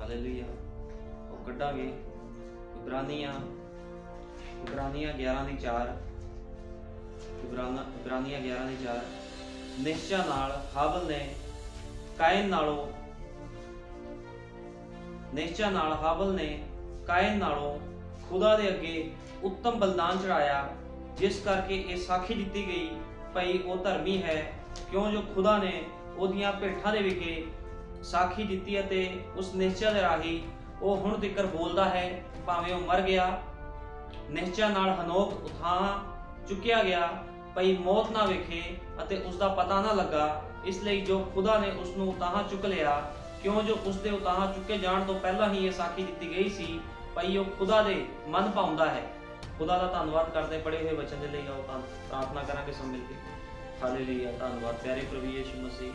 Hallelujah. ਉਹ ਕੱਢਾਂਗੇ ਇਬਰਾਨੀਆਂ 11:4 ਇਬਰਾਨੀਆਂ 11:4 ਨਿਸ਼ਚਾ ਨਾਲ ਹਾਬਲ ਨੇ ਕਾਇਨ ਨਾਲੋਂ खुदा दे अगे उत्तम बलिदान चढ़ाया, जिस करके ये साखी दी गई भई वो धर्मी है, क्यों जो खुदा ने ओदियां भेठां दे विखे साखी दी अते उस निश्चय दे राही वो हुण तिकर बोलदा है, भावें वो मर गया। निश्चय नाल हनोक उठां चुकिया गया, भई मौत ना वेखे अते उसका पता ना लगा। इसलिए जो खुदा ने उसनूं उतां चुक लिया, क्यों जो उसके उतां चुके जाण तो पहला ही ये साखी दी गई सी, भाई वो खुदा दे मन पाउंदा है। खुदा दा धन्नवाद करते पढ़े हुए वचन दे लई आओ प्रार्थना करांगे सब मिल के। हालेलुया। धन्नवाद प्यारे प्रभु यीशु मसीह,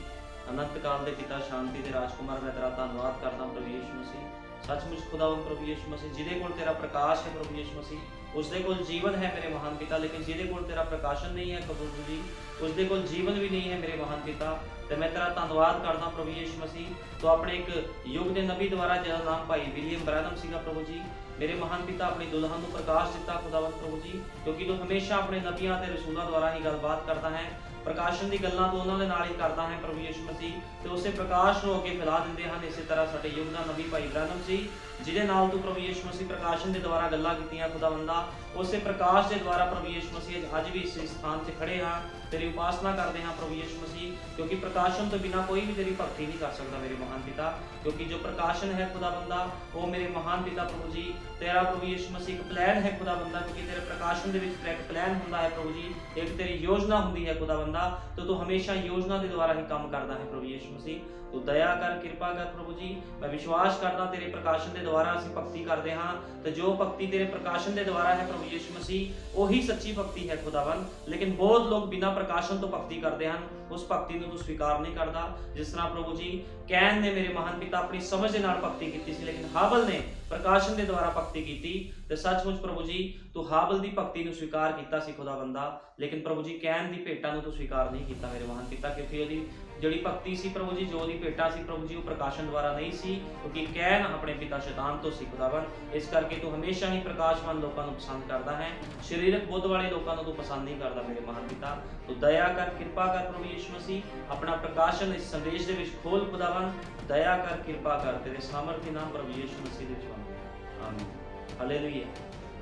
अनंत काल दे पिता, शांति दे राजकुमार, मैं तेरा धन्नवाद करदा प्रभु यीशु मसीह। सचमुच खुदावंद प्रभु यीशु मसीह, जिहदे कोल तेरा प्रकाश है प्रभु यीशु मसीह, उसदे कोल जीवन है मेरे महान पिता। लेकिन जिहदे कोल तेरा प्रकाशन नहीं है प्रभु जी, उसदे कोल जीवन भी नहीं है मेरे महान पिता। तो मैं तेरा धन्नवाद करदा प्रभु यीशु मसीह, तो अपने एक युग के नबी द्वारा, जिहदा नाम भाई विलियम ब्रैनम सीगा प्रभु जी, मेरे महान पिता अपनी दुल्हन को प्रकाश दिता खुदावंद प्रभु जी, क्योंकि तू हमेशा अपने नबियां ते रसूलां द्वारा ही गलबात करता है। प्रकाशन की गल्लां तो उन्होंने नाल ही करता है प्रभु यीशु मसीह, तो उसे प्रकाश को अगे फैला दिंदे हैं। इसी तरह साडे युग दा नबी भाई ब्रैनम सी, जिहदे नाल तू प्रभु यीशु मसीह प्रकाशन के द्वारा गल्लां कीतियां खुदावंदा, उसे प्रकाश के द्वारा प्रभु यीशु मसीह अज भी इस स्थान से खड़े हाँ, तेरी उपासना करते हैं प्रभु यीशु मसीह, क्योंकि प्रकाशन तो बिना कोई भी तेरी भक्ति नहीं कर सकता मेरे महान पिता। क्योंकि जो प्रकाशन है खुदावंदा वो मेरे महान पिता प्रभु जी, तेरा प्रभु यीशु मसीह एक प्लान है खुदावंदा, क्योंकि तेरे प्रकाशन दे विच एक प्लान हुंदा है प्रभु जी, एक तेरी योजना हुंदी है खुदावंदा, तो तू हमेशा योजना के द्वारा ही काम करता है प्रभु यीशु मसीह। तू दया कर, कृपा कर प्रभु जी। मैं विश्वास करदा तेरे प्रकाशन के द्वारा असीं भक्ति करते हाँ, तो जो भक्ति तेरे प्रकाशन के द्वारा है प्रभु यीशु मसीह, वही सच्ची भक्ति है खुदावन। लेकिन बहुत लोग बिना प्रकाशन तो भक्ति करते हैं, उस भक्ति को तू स्वीकार नहीं करता। जिस तरह प्रभु जी कैन ने मेरे महान पिता अपनी समझ के नाल भक्ति की सी, लेकिन हाबल ने प्रकाशन के द्वारा भक्ति की। तो सचमुच प्रभु जी तू हाबल की भक्ति को स्वीकार किया सी खुदावंदा, लेकिन प्रभु जी कैन की भेटां तू स्वीकार नहीं किया मेरे महान पिता, क्योंकि उसकी जिहड़ी भक्ति सी प्रभु जी, जो उसकी भेटां सी प्रभु जी, वो प्रकाशन द्वारा नहीं सी, क्योंकि कैन अपने पिता शैतान तो सी खुदावन। इस करके तू हमेशा ही प्रकाशवान लोगों को पसंद करता है, शरीरक बुद्ध वाले लोगों को तू पसंद नहीं करता मेरे महान पिता। तो दया कर, कृपा कर प्रभु यीशु मसीह, अपना प्रकाशन इस संदेश के विच खोल खुदावन, दया कर, कृपा कर, तेरे सामर्थ्य नाम प्रभु यीशु मसीह दे विच मंगदे आमीन। हालेलुया।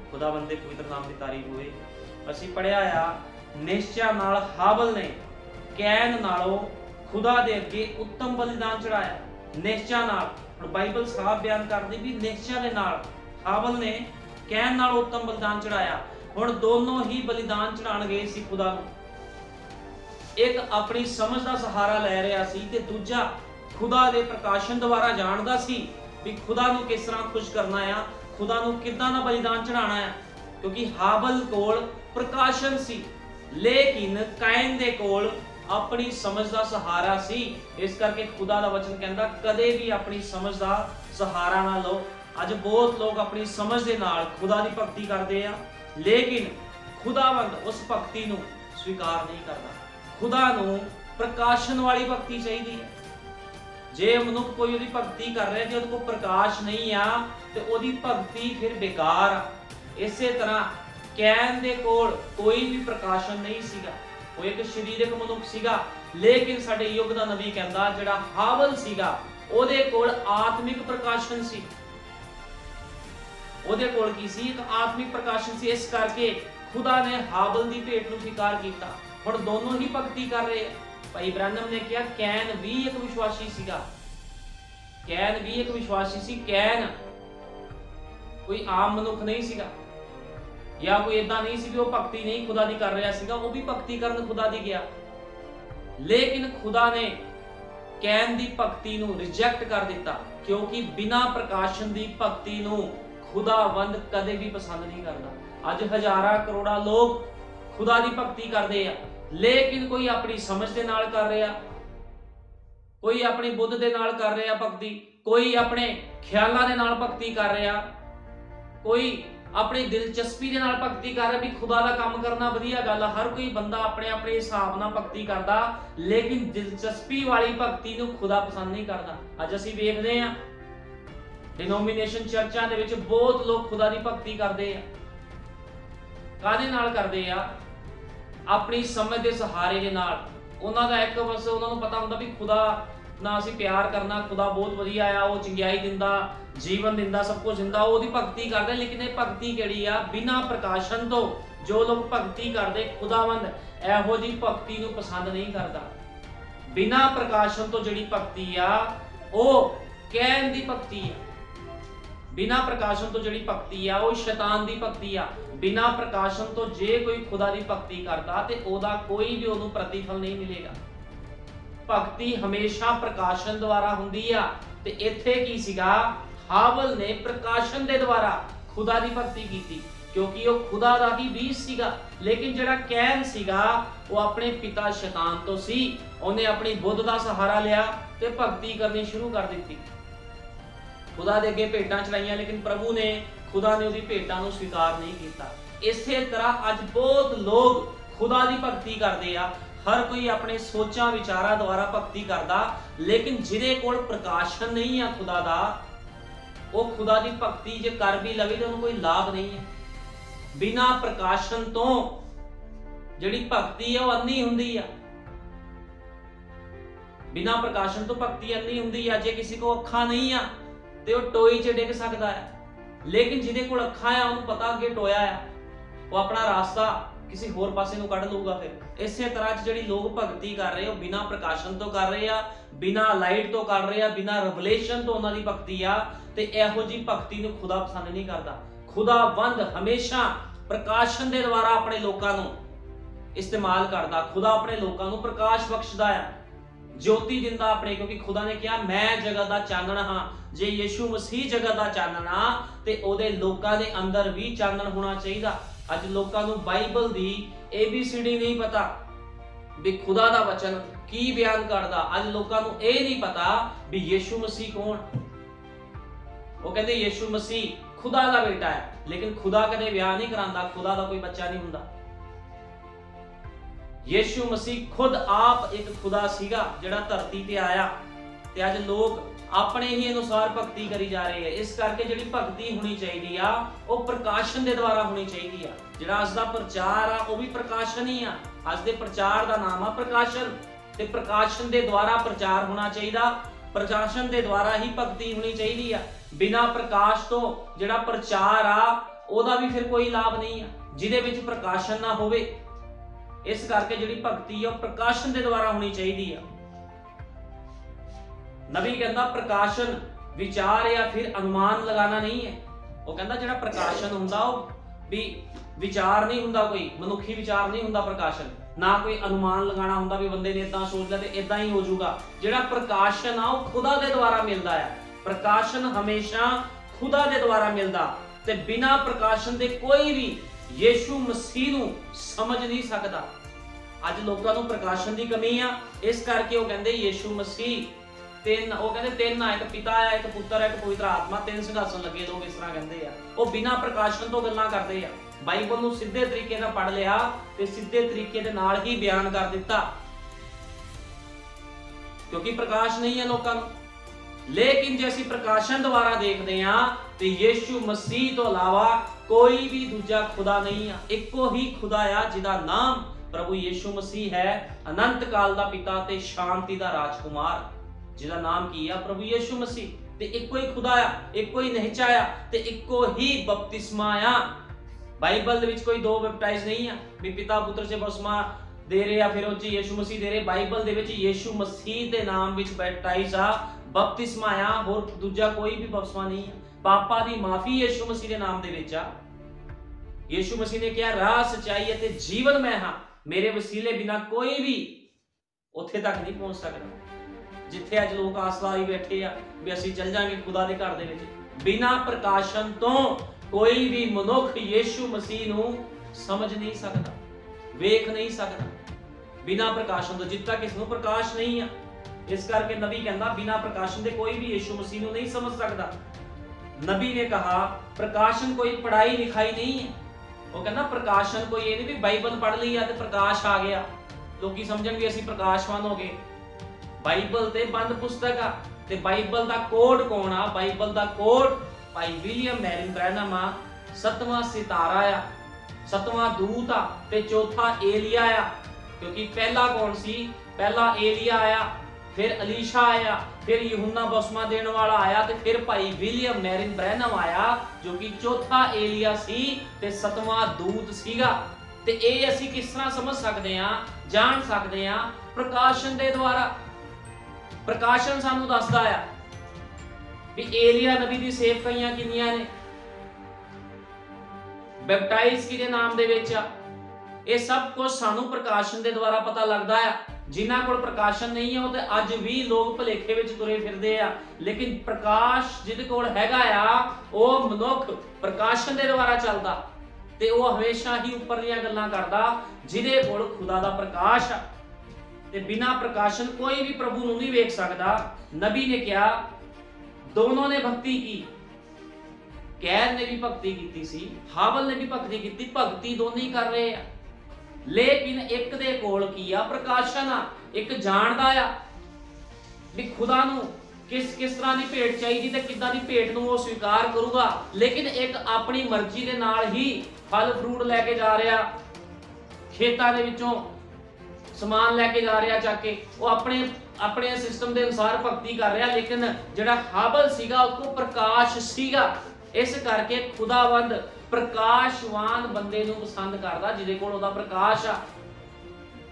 खुदावंद दे पवित्र नाम की तारीफ होवे। असीं पढ़िया आ, निश्चय नाल हाबल ने कैन नालों खुदा दे अगे उत्तम बलिदान चढ़ाया। निश्चय नाल बाइबल साफ बयान करदी भी निश्चय दे नाल हाबल ने कैन नाल उत्तम बलिदान चढ़ाया। हुण दोनों ही बलिदान चढ़ाण गए सी खुदा नूं, एक अपनी समझ का सहारा लै रहा सी ते दूजा खुदा दे प्रकाशन द्वारा जानदा सी भी खुदा नूं किस तरह खुश करना है, खुदा नूं किदां दा बलिदान चढ़ाना है। क्योंकि हाबल कोल प्रकाशन सी, लेकिन कैन दे कोल अपनी समझ का सहारा सी। इस करके खुदा दा वचन कहंदा कदे भी अपनी समझ का सहारा ना लो। अज बहुत लोग अपनी समझ दे नाल खुदा दी भक्ति करते हैं, लेकिन खुदावंद उस भक्ति नूं स्वीकार नहीं करता। खुदा नूं प्रकाशन वाली भक्ति चाहिए है। जे मनुख कोई उहदी भक्ति कर रहा है, जो को प्रकाश नहीं आ, तो उहदी भक्ति फिर बेकार आ। इसे तरह कैन दे कोल कोई भी प्रकाशन नहीं सीगा, वो एक शरीरक मनुख सीगा, लेकिन साडे युग दा नबी कहंदा जिहड़ा हाबल सीगा ओहदे कोल आत्मिक प्रकाशन सी। ओहदे कोल की सी? एक आत्मिक प्रकाशन सी। इस करके खुदा ने हाबल दी भेंट नूं स्वीकार कीता। हुण दोनों ही भक्ति कर रहे हैं। भाई ब्रैनम ने कहा कैन भी एक विश्वासी सीगा, कैन भी एक विश्वासी सी। कैन कोई आम मनुख नहीं सीगा, या कोई इदा नहीं सी कि वो भक्ति नहीं खुदा दी कर रहा सीगा, वो भी भक्ति करन खुदा दी गया। लेकिन खुदा ने कैन दी भक्ति नूं रिजेक्ट कर दिता, क्योंकि बिना प्रकाशन दी भक्ति नूं खुदावंद कदे भी पसंद नहीं करता। अज हजारां करोड़ा लोग खुदा दी भक्ति करते हैं, लेकिन कोई अपनी समझ दे नाल कर रहा, कोई अपनी बुद्ध दे नाल कर रहा भक्ति, कोई अपने ख्यालां दे नाल भक्ति कर रहा, कोई अपनी दिलचस्पी दे नाल भक्ति कर रहा भी खुदा दा काम करना वधिया गल है। हर कोई बंदा अपने अपने हिसाब नाल भक्ति करता, लेकिन दिलचस्पी वाली भक्ति नूं खुदा पसंद नहीं करता। अज असीं वेखदे हां डिनोमिनेशन चर्चा दे विच बहुत लोग खुदा की भगती करते हैं। काहदे नाल करते आ? अपनी समझ के सहारे के नाल। उन्हां दा एक बस उन्हां नूं पता हुंदा भी खुदा ना असीं प्यार करना, खुदा बहुत वधिया आ, वो चंगियाई दिंदा, जीवन दिंदा, सब कुछ दिंदा, ओहदी भगती करदे। लेकिन ये भगती किहड़ी आ? बिना प्रकाशन तो जो लोग भगती करते खुदावंद इहो जी भगती नूं पसंद नहीं करता। बिना प्रकाशन तो जिहड़ी भगती आ वो कहण दी भगती आ। बिना प्रकाशन तो जिहड़ी भगती आ वो शैतान दी भगती आ। बिना प्रकाशन तो जे कोई खुदा दी भगती करता ते ओदा कोई भी उहनूं प्रतिफल नहीं मिलेगा। भगती हमेशा प्रकाशन द्वारा हुंदी आ। ते इत्थे की सीगा? हावल ने प्रकाशन दे द्वारा खुदा दी भगती कीती, क्योंकि वो खुदा दा ही बीज सीगा। लेकिन जिहड़ा कैन सीगा वो अपने पिता शैतान तो सी, उन्हें अपनी बुद्ध दा सहारा लिया ते भगती करनी शुरू कर दी। खुदा दे अगे भेटां चढ़ाइयां, लेकिन प्रभु ने खुदा ने उहदी भेटां नूं स्वीकार नहीं कीता। इसे तरह अज बहुत लोग खुदा दी भगती करदे आ। हर कोई अपने सोचां विचारां द्वारा भगती करदा, लेकिन जिहदे कोल प्रकाशन नहीं है खुदा दा, वो खुदा दी भगती जे कर भी लवे तो उहनूं कोई लाभ नहीं है। बिना प्रकाशन तो जिहड़ी भगती है वो अन्नी हुंदी आ। बिना प्रकाशन तो भगती अन्नी हुंदी आ। जे किसी को अखां नहीं आ ते वो टोई च डिग सकदा है, लेकिन जिहदे कोल अखां आ उहनूं पता अगे टोया है, वो अपना रास्ता किसी होर पासे नूं कढ लूगा। फिर इसे तरह जिहड़ी लोग भगती कर रहे हो बिना प्रकाशन तो कर रहे आ, बिना लाइट तो कर रहे आ, बिना रेवलेशन तो उन्हां दी भगती आ, ते इहो जी भगती नूं खुदा पसंद नहीं करदा। खुदावंद हमेशा प्रकाशन दे द्वारा अपने लोकां नूं इस्तेमाल करदा। खुदा अपने लोकां नूं प्रकाश बख्शदा है, ज्योति दिंदा अपने, क्योंकि खुदा ने कहा मैं जगत दा चानण हां। जे यीशु मसीह जगत दा चानण आ ते ओदे लोकां दे अंदर भी चानण होना चाहिदा। अज लोकां नूं बाइबल दी ABCD नहीं पता भी खुदा दा वचन की बयान करदा। अज लोकां नूं ये नहीं पता भी यीशु मसीह कौन। वो कहते यीशु मसीह खुदा दा बेटा है, लेकिन खुदा कदे ब्याह नहीं करांदा, खुदा दा कोई बच्चा नहीं हुंदा। यीशु मसीह खुद आप एक खुदा सीगा जिहड़ा धरती ते आया, ते अज लोग अपने ही अनुसार भगती करी जा रहे हैं। इस करके जिहड़ी भगती होनी चाहिए आ वो प्रकाशन दे द्वारा होनी चाहिए आ। जिहड़ा अज दा प्रचार आ वो भी प्रकाशन ही आ। अज दे प्रचार दा नाम आ प्रकाशन, ते प्रकाशन दे द्वारा प्रचार होना चाहिए, प्रकाशन दे द्वारा ही भगती होनी चाहिए आ। बिना प्रकाश तो जिहड़ा प्रचार आ ओदा भी फिर कोई लाभ नहीं आ, जिहदे विच प्रकाशन ना होवे। इस करके जिहड़ी भगती है प्रकाशन दे द्वारा होनी चाहिए आ। नबी कहता प्रकाशन विचार या फिर अनुमान लगाना नहीं है। वो कहता जिहड़ा प्रकाशन हुंदा भी विचार नहीं हुंदा, कोई मनुखी विचार नहीं हुंदा प्रकाशन, ना कोई अनुमान लगाना हुंदा भी बंदे ने इदां सोच लिया ते इदां ही हो जाऊगा। जिहड़ा प्रकाशन आ वो खुदा दे द्वारा मिलदा है। प्रकाशन हमेशा खुदा दे द्वारा मिलदा, ते बिना प्रकाशन दे कोई भी यीशु मसीह नूं समझ नहीं सकदा। अज लोकां नूं प्रकाशन दी कमी आ, इस करके वो कहंदे यीशु मसीह तीन, वो कहते तीन आ, एक पिता है, एक पुत्र है, एक पवित्र आत्मा, तीन सिंहासन लगे। लोग इस तरह कहते हैं, वो बिना प्रकाशन तो गल्लां करते हैं। बाइबल नूं सीधे तरीके नाल पढ़ लिया ते सीधे तरीके दे नाल ही बयान कर दिता, क्योंकि प्रकाश नहीं है लोकां नूं। लेकिन जे असीं प्रकाशन द्वारा देखते हैं तो यीशु मसीह तो अलावा कोई भी दूजा खुदा नहीं है। इक्को ही खुदा आ जिहदा नाम प्रभु यीशु मसीह है, अनंत काल दा पिता ते शांति दा राजकुमार, जिहदा नाम की है प्रभु यीशु मसीह। ते इक्को ही खुदा आ, इक्को ही निहचा आ, ते इक्को ही बपतिस्मा आ। बाइबल दे विच कोई दो बैप्टाइज नहीं है भी पिता पुत्र से बपतिस्मा दे रहे या फिर उच यीशु मसीह दे रहे। बाइबल दे विच यीशु मसीह दे नाम विच बैप्टाइज आ, बपतिस्मा आ, होर दूजा कोई भी बपतिस्मा नहीं है। पापां दी माफी यीशु मसीह दे नाम दे विच आ। यीशु मसीह ने कहा राह सच्चाई ते जीवन मैं हां, मेरे वसीले बिना कोई भी उत्थे तक नहीं पहुंच सकदा। जिथे अज लोग आसरा ही बैठे आ भी असीं चल जांगे खुदा दे घर दे विच। बिना प्रकाशन तो कोई भी मनुख यीशु मसीह नूं समझ नहीं सकदा, वेख नहीं सकदा। बिना प्रकाशन तो जिद तक इसनूं प्रकाश नहीं है। इस करके नबी कहंदा बिना प्रकाशन दे कोई भी यीशु मसीह नूं नहीं समझ सकदा। नबी ने कहा प्रकाशन कोई पढ़ाई लिखाई नहीं है। वो कहना प्रकाशन कोई ये नहीं भी बाइबल पढ़ ली है तो प्रकाश आ गया, लोग समझण भी असीं प्रकाशवान हो गए। बाइबल ते बंद पुस्तक आ, ਤੇ ਬਾਈਬਲ ਦਾ ਕੋਡ ਕੌਣ ਆ? ਬਾਈਬਲ ਦਾ ਕੋਡ ਭਾਈ ਵਿਲੀਅਮ ਮੈਰਿਨ ਬ੍ਰੈਨਮ ਆ। 7ਵਾਂ ਸਿਤਾਰਾ ਆ, 7ਵਾਂ ਦੂਤ ਆ ਤੇ ਚੌਥਾ ਏਲੀਆ ਆ। ਕਿਉਂਕਿ ਪਹਿਲਾ ਕੌਣ ਸੀ? ਪਹਿਲਾ ਏਲੀਆ ਆਇਆ, फिर अलीशा आया, फिर यूहन्ना बपतिस्मा देने वाला आया, ते फिर भाई विलियम मैरिन ब्रैनम आया जो कि चौथा एलिया सी ते 7वां दूत सीगा। ते ये असी किस तरह समझ सकते हैं, जान सकते हैं? प्रकाशन दे द्वारा। प्रकाशन सानू दसदा है भी एलिया नबी दी सेवकाइयां किन्नियां ने, बैपटाइज किहदे नाम दे विच आ। ये सब कुछ सानू प्रकाशन दे द्वारा पता लगदा है। जिन्हां कोल प्रकाशन नहीं है वो तो अज भी लोग भुलेखे विच तुरे फिरदे आ, लेकिन प्रकाश जिहदे कोल हैगा आ वो मनुख प्रकाशन दे द्वारा चलदा ते वो हमेशा ही उपरलियां गल्लां करदा जिहदे कोल खुदा दा प्रकाश आ। ते बिना प्रकाशन कोई भी प्रभु नूं नहीं वेख सकदा। नबी ने क्या, दोनों ने भक्ति की, कैर ने भी भक्ति की सी, हाबल ने भी भक्ति की, भक्ति दोनों ही कर रहे हैं। लेकिन एक दे कोल की आ? प्रकाशन आ। एक जानदा आ भी खुदा नूं किस तरह की भेंट चाहिए ते किदां दी भेंट नूं वो स्वीकार करूगा। लेकिन एक अपनी मर्जी दे नाल ही फल फ्रूट लैके जा रहा, खेतां दे विचों समान लैके जा रहा चक के, वो अपने अपने सिस्टम के अनुसार भक्ति कर रहा। लेकिन जिहड़ा हाबल सीगा उसको प्रकाश सीगा, इस करके खुदावंद प्रकाशवान बंदे नूं पसंद करदा जिहदे कोल ओहदा प्रकाश आ।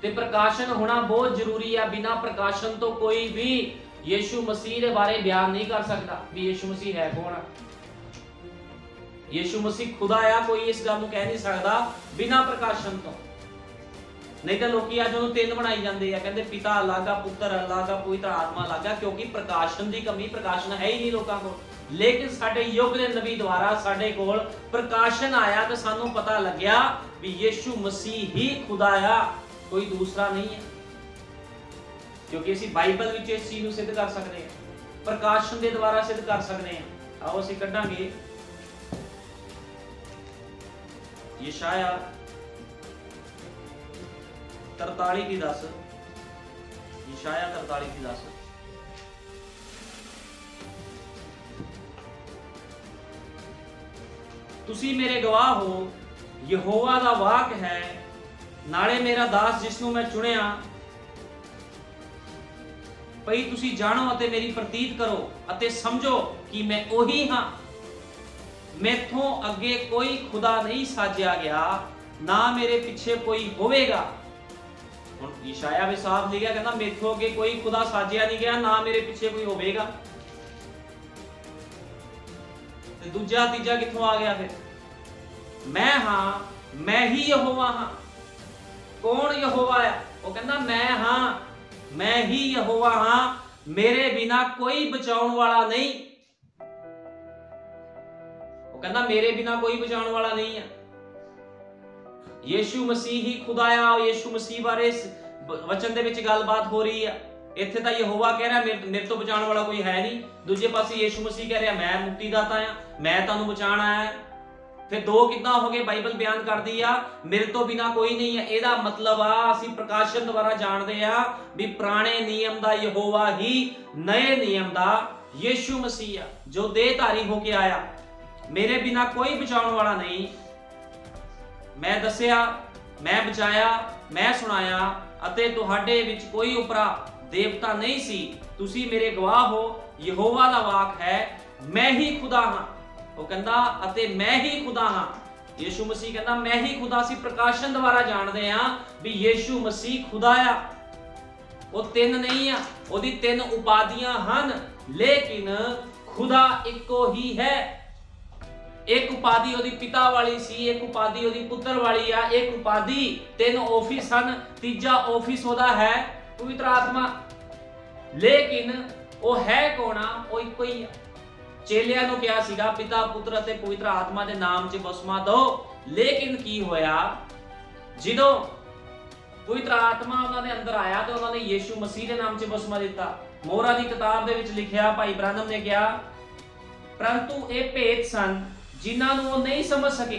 ते प्रकाशन होना बहुत जरूरी है। बिना प्रकाशन तो कोई भी यीशु मसीह दे बारे बयान नहीं कर सकता भी यीशु मसीह है कौन। यीशु मसीह खुदा आ, कोई इस गल नूं कह नहीं सकदा बिना प्रकाशन तो। नहीं तो लोग अज उन्होंने तीन बनाई जाते हैं, कहते पिता अलग आ, पुत्र अलग आ, पवित्र आत्मा अलग आ, क्योंकि प्रकाशन की कमी, प्रकाशन है ही नहीं लोगों को। लेकिन साडे युग के नबी द्वारा साडे कोल प्रकाशन आया तो सानू पता लग्या भी यीशु मसीह ही खुदा आ, कोई दूसरा नहीं है। क्योंकि असीं बाइबल विच इस चीज नूं सिद्ध कर सकते हैं, प्रकाशन के द्वारा सिद्ध कर सकते हैं। आओ असीं कढांगे यशाया 43:10, यशाया 43:10। तुसी मेरे गवाह हो, यहोवा दा वाक है, नाले मेरा दास जिसनों मैं चुनिया। भई तुसी जानो अते मेरी प्रतीत करो अते समझो कि मैं ओही हां। मैथों अगे कोई खुदा नहीं साजिया गया, ना मेरे पीछे कोई होवेगा। हुण यशाया भी साफ लिखिया, कहंदा मैथों अगे कोई खुदा साजिया नहीं गया, ना मेरे पीछे कोई होवेगा। दूजा तीजा किथों आ गया फिर? मैं हां, मैं ही यहोवा हां। कौन यहोवा है? वो कहंदा मैं हां, मैं ही यहोवा हां, मेरे बिना कोई बचाउण वाला नहीं। वो कहंदा मेरे बिना कोई बचाउण वाला नहीं है। यीशु मसीह ही खुदा आ। यीशु मसीह बारे वचन दे विच गलबात हो रही है। इत्थे तां यहोवा कह रहा मेरे तो बचाने वाला कोई है नहीं, दूजे पासे यीशु मसीह कह रहा मैं मुक्तिदाता आ, मैं तुहानू बचाण आया है। फिर दो किदां हो गए? बाइबल बयान करदी आ मेरे तो बिना कोई नहीं है। ਇਹਦਾ मतलब आ ਅਸੀਂ प्रकाशन द्वारा जानते आ भी पुराने नियम दा यहोवा ही नए नियम दा यीशु मसीह आ जो देहधारी होके आया। मेरे बिना कोई बचाने वाला नहीं। मैं दसिया, मैं बचाया, मैं सुनाया अते तुहाडे विच कोई उपरा देवता नहीं सी। तुसी मेरे गवाह हो, यहोवा दा वाक है, मैं ही खुदा हां। वो कहंदा अते मैं ही खुदा हां। यीशु मसीह कहंदा मैं ही खुदा। सी प्रकाशन द्वारा जानते हैं भी यीशु मसीह खुदा आ। वो तीन नहीं आ, ओदी तीन उपाधियां हन, लेकिन खुदा इको ही है। एक उपाधि ओदी पिता वाली सी, एक उपाधि ओदी पुत्र वाली आ, एक उपाधि तीन ऑफिस हन, तीजा ऑफिस ओदा है पवित्र आत्मा। लेकिन वो है कौन आ? वो इको ही आ। चेलियां नूं क्या सीगा पिता पुत्र ते पवित्र आत्मा दे नाम च बसमा दो। लेकिन की होया जिदों पवित्र आत्मा उन्होंने अंदर आया तो उन्होंने यीशु मसीह के नाम च बसमा दिता। मोहरा की किताब दे विच लिखिया भाई ब्रानम ने कहा परंतु ये भेद सन जिन्हां नूं वो नहीं समझ सके।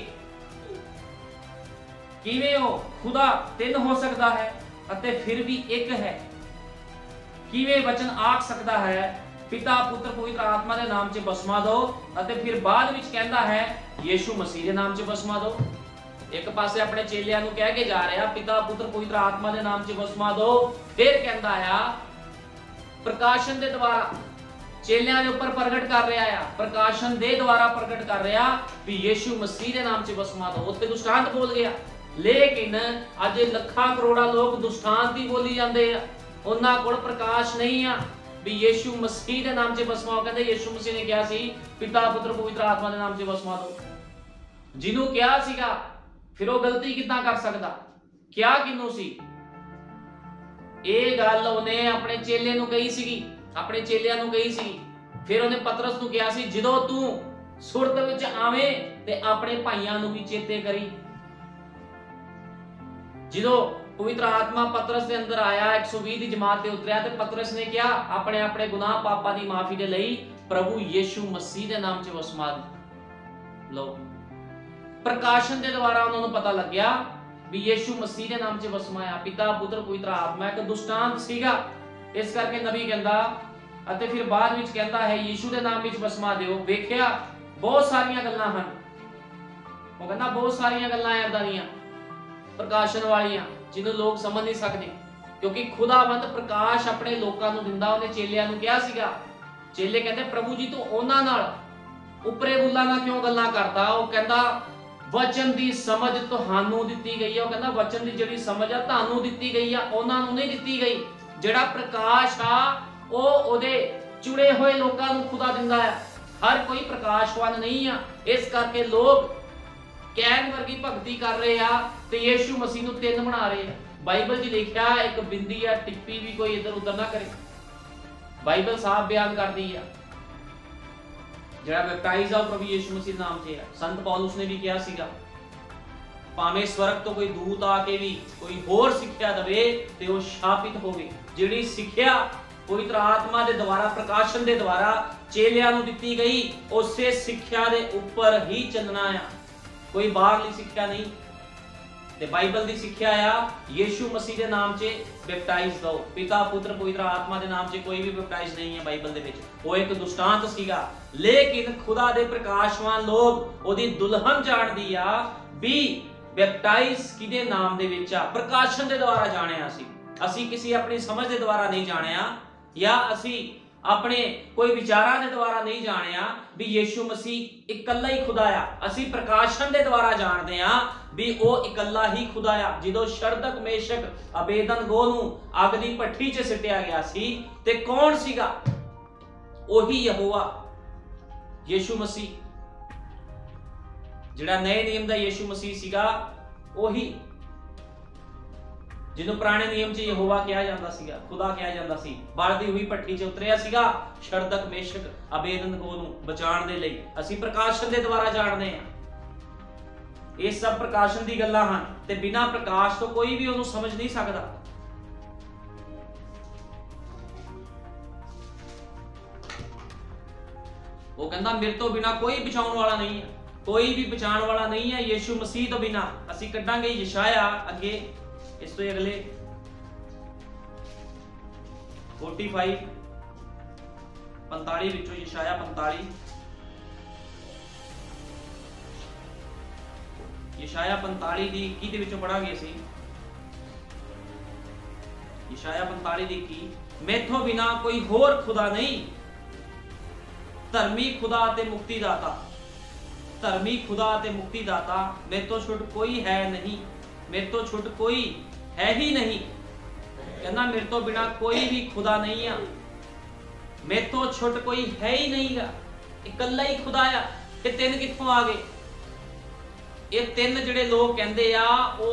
किवें हो खुदा तीन हो सकता है अते फिर भी एक है? किवें वचन आख सकता है पिता पुत्र पवित्र आत्मा के नाम च बसमा दो, अते फिर बाद विच कहता है यीशु मसीह के नाम च बसमा दो। एक पासे अपने चेलियां नूं कह के जा रहा पिता पुत्र पवित्र आत्मा के नाम च बसमा दो, फिर कहता आ प्रकाशन के द्वारा चेलियां के उपर प्रगट कर रहा है, प्रकाशन के द्वारा प्रगट कर रहा भी यीशु मसीह के नाम च बसमा दो। उत्ते दुष्टांत बोल गया, लेकिन अज लखां करोड़ा लोग दुष्टांत ही बोली जाते हैं, उन्हां कोल प्रकाश नहीं आ भी यीशु मसीह के नाम से बसमाओ। कहते यीशु मसीह ने कहा सी पिता पुत्र पवित्र आत्मा के नाम से बसमा दो। जिन्हों कहा सीगा फिर वो गलती कितना कर सकता, क्या किनू सी ये गल उन्हें अपने चेले नूं कही सीगी, अपने चेलियां नूं कही सीगी। फिर उन्हें पतरस नूं कहा सी जदों तू सुरत विच आवे ते अपने भाइयां नूं भी चेते करी। जदों पवित्र आत्मा पतरस के अंदर आया 120 की जमात से उतरिया तो पतरस ने क्या अपने अपने गुनाह पापा की माफी के लिए प्रभु यीशु मसीह के नाम से बसमा लो। प्रकाशन के द्वारा उन्होंने पता लग गया भी यीशु मसीह के नाम से बसमाया। पिता पुत्र पवित्र आत्मा एक दुष्टांत सीगा, इस करके नबी कहता अते फिर बाद विच कहता है यीशु के नाम विच बसमा दिओ। वेखिया बहुत सारियां गल्लां हन, वो कहता बहुत सारियां गल्लां ऐदां दीयां प्रकाशन वालियां जिन्हों लोग समझ नहीं सकते, क्योंकि खुदावंद प्रकाश अपने लोगों को दिंदा। उन्हें चेलियां नूं कहा सीगा, चेले कहते प्रभु जी तू उन्हां नाल उपरे बुल्लां नाल क्यों गल्लां करदा। वो कहंदा वचन की समझ तुहानू दित्ती गई है, वो कहंदा वचन की जिहड़ी समझ आ तुहानू दित्ती गई आ, उन्हां नूं नहीं दित्ती गई। जिहड़ा प्रकाश आ वो ओदे चुणे हुए लोगों को खुदा दिंदा है, हर कोई प्रकाशवान नहीं आ। इस करके लोग कैन वर्गी भगती कर रहे हैं ते यीशु मसीह नूं तिन बना रहे हैं। बाइबल च लिखा एक बिंदी या टिप्पी भी कोई इधर उधर ना करे, बाइबल साफ बयान करती है। जिहड़ा बैप्टाइज आ प्रभु यीशु मसीह नाम से है। संत पौलुस ने भी कहा सीगा भावें स्वर्ग तो कोई दूत आके भी कोई होर सिक्ख्या दवे ते वो शापित होवे। जिहड़ी सिक्ख्या पवित्र आत्मा के द्वारा प्रकाशन के द्वारा चेलियां नूं दित्ती गई, उसे सिक्ख्या दे उपर ही चलना है, कोई बाहरली सिक्ख्या नहीं। ते बाइबल की सिक्ख्या आ यीशु मसीह के नाम से बैप्टाइज दो। पिता पुत्र पवित्र आत्मा के नाम से कोई भी बैप्टाइज नहीं है बाइबल दे विच। वो एक दुष्टांत सीगा, लेकिन खुदा दे प्रकाशवान लोग ओदी दुल्हन जाणदी आ भी बैप्टाइज किदे नाम दे विच आ, प्रकाशन के द्वारा जाणिया सी। असी किसी अपनी समझ के द्वारा नहीं जाणिया या असी अपने कोई विचारां के द्वारा नहीं जाणिया भी यीशु मसीह इकल्ला ही खुदा आ। असी प्रकाशन के द्वारा जानते हैं भी वो इकल्ला ही खुदा आ। जदों शरदक मेशक अबेदनगो नूं अग दी भट्ठी च सिटिया गया सी ते कौन सीगा, ओही यहोवा यीशु मसीह। जिहड़ा नए नियम दा यीशु मसीह सीगा ओही जिन्हों पुराने नियम च यहोवा कहा जाता सीगा, खुदा कहा जाता सी, बलदी हुई भट्ठी च उतरिया सीगा शरदक मेशक अबेदनगो नूं बचाण दे लई। असी प्रकाशन के द्वारा जानते हैं। ये सब प्रकाशन की गल्लां हन ते बिना प्रकाश तो कोई भी उन्होंने समझ नहीं सकता। वो कहता मेरे तो बिना कोई बचाने वाला नहीं है, कोई भी बचाने वाला नहीं है यीशु मसीह तो बिना। असी कड्डांगे यशाया अगे इस तो अगले 45 45 विचों यशाया 45 यशाया 45 दी 21 दे विचों पढ़ांगे असी। यशाया 45 दी 21 मैथों बिना कोई होर खुदा नहीं, धर्मी खुदा ते मुक्तिदाता, धर्मी खुदा ते मुक्तिदाता मेरे तो छुट कोई है नहीं, मेरे तो छुट कोई है ही नहीं। कहना मेरे तो बिना कोई भी खुदा नहीं है, मेरे तो छुट कोई है ही नहीं गा, इकल्ला ही खुदा आ। ये तीन कित्थों आ गए? ये तीन जिहड़े लोग कहंदे आ वो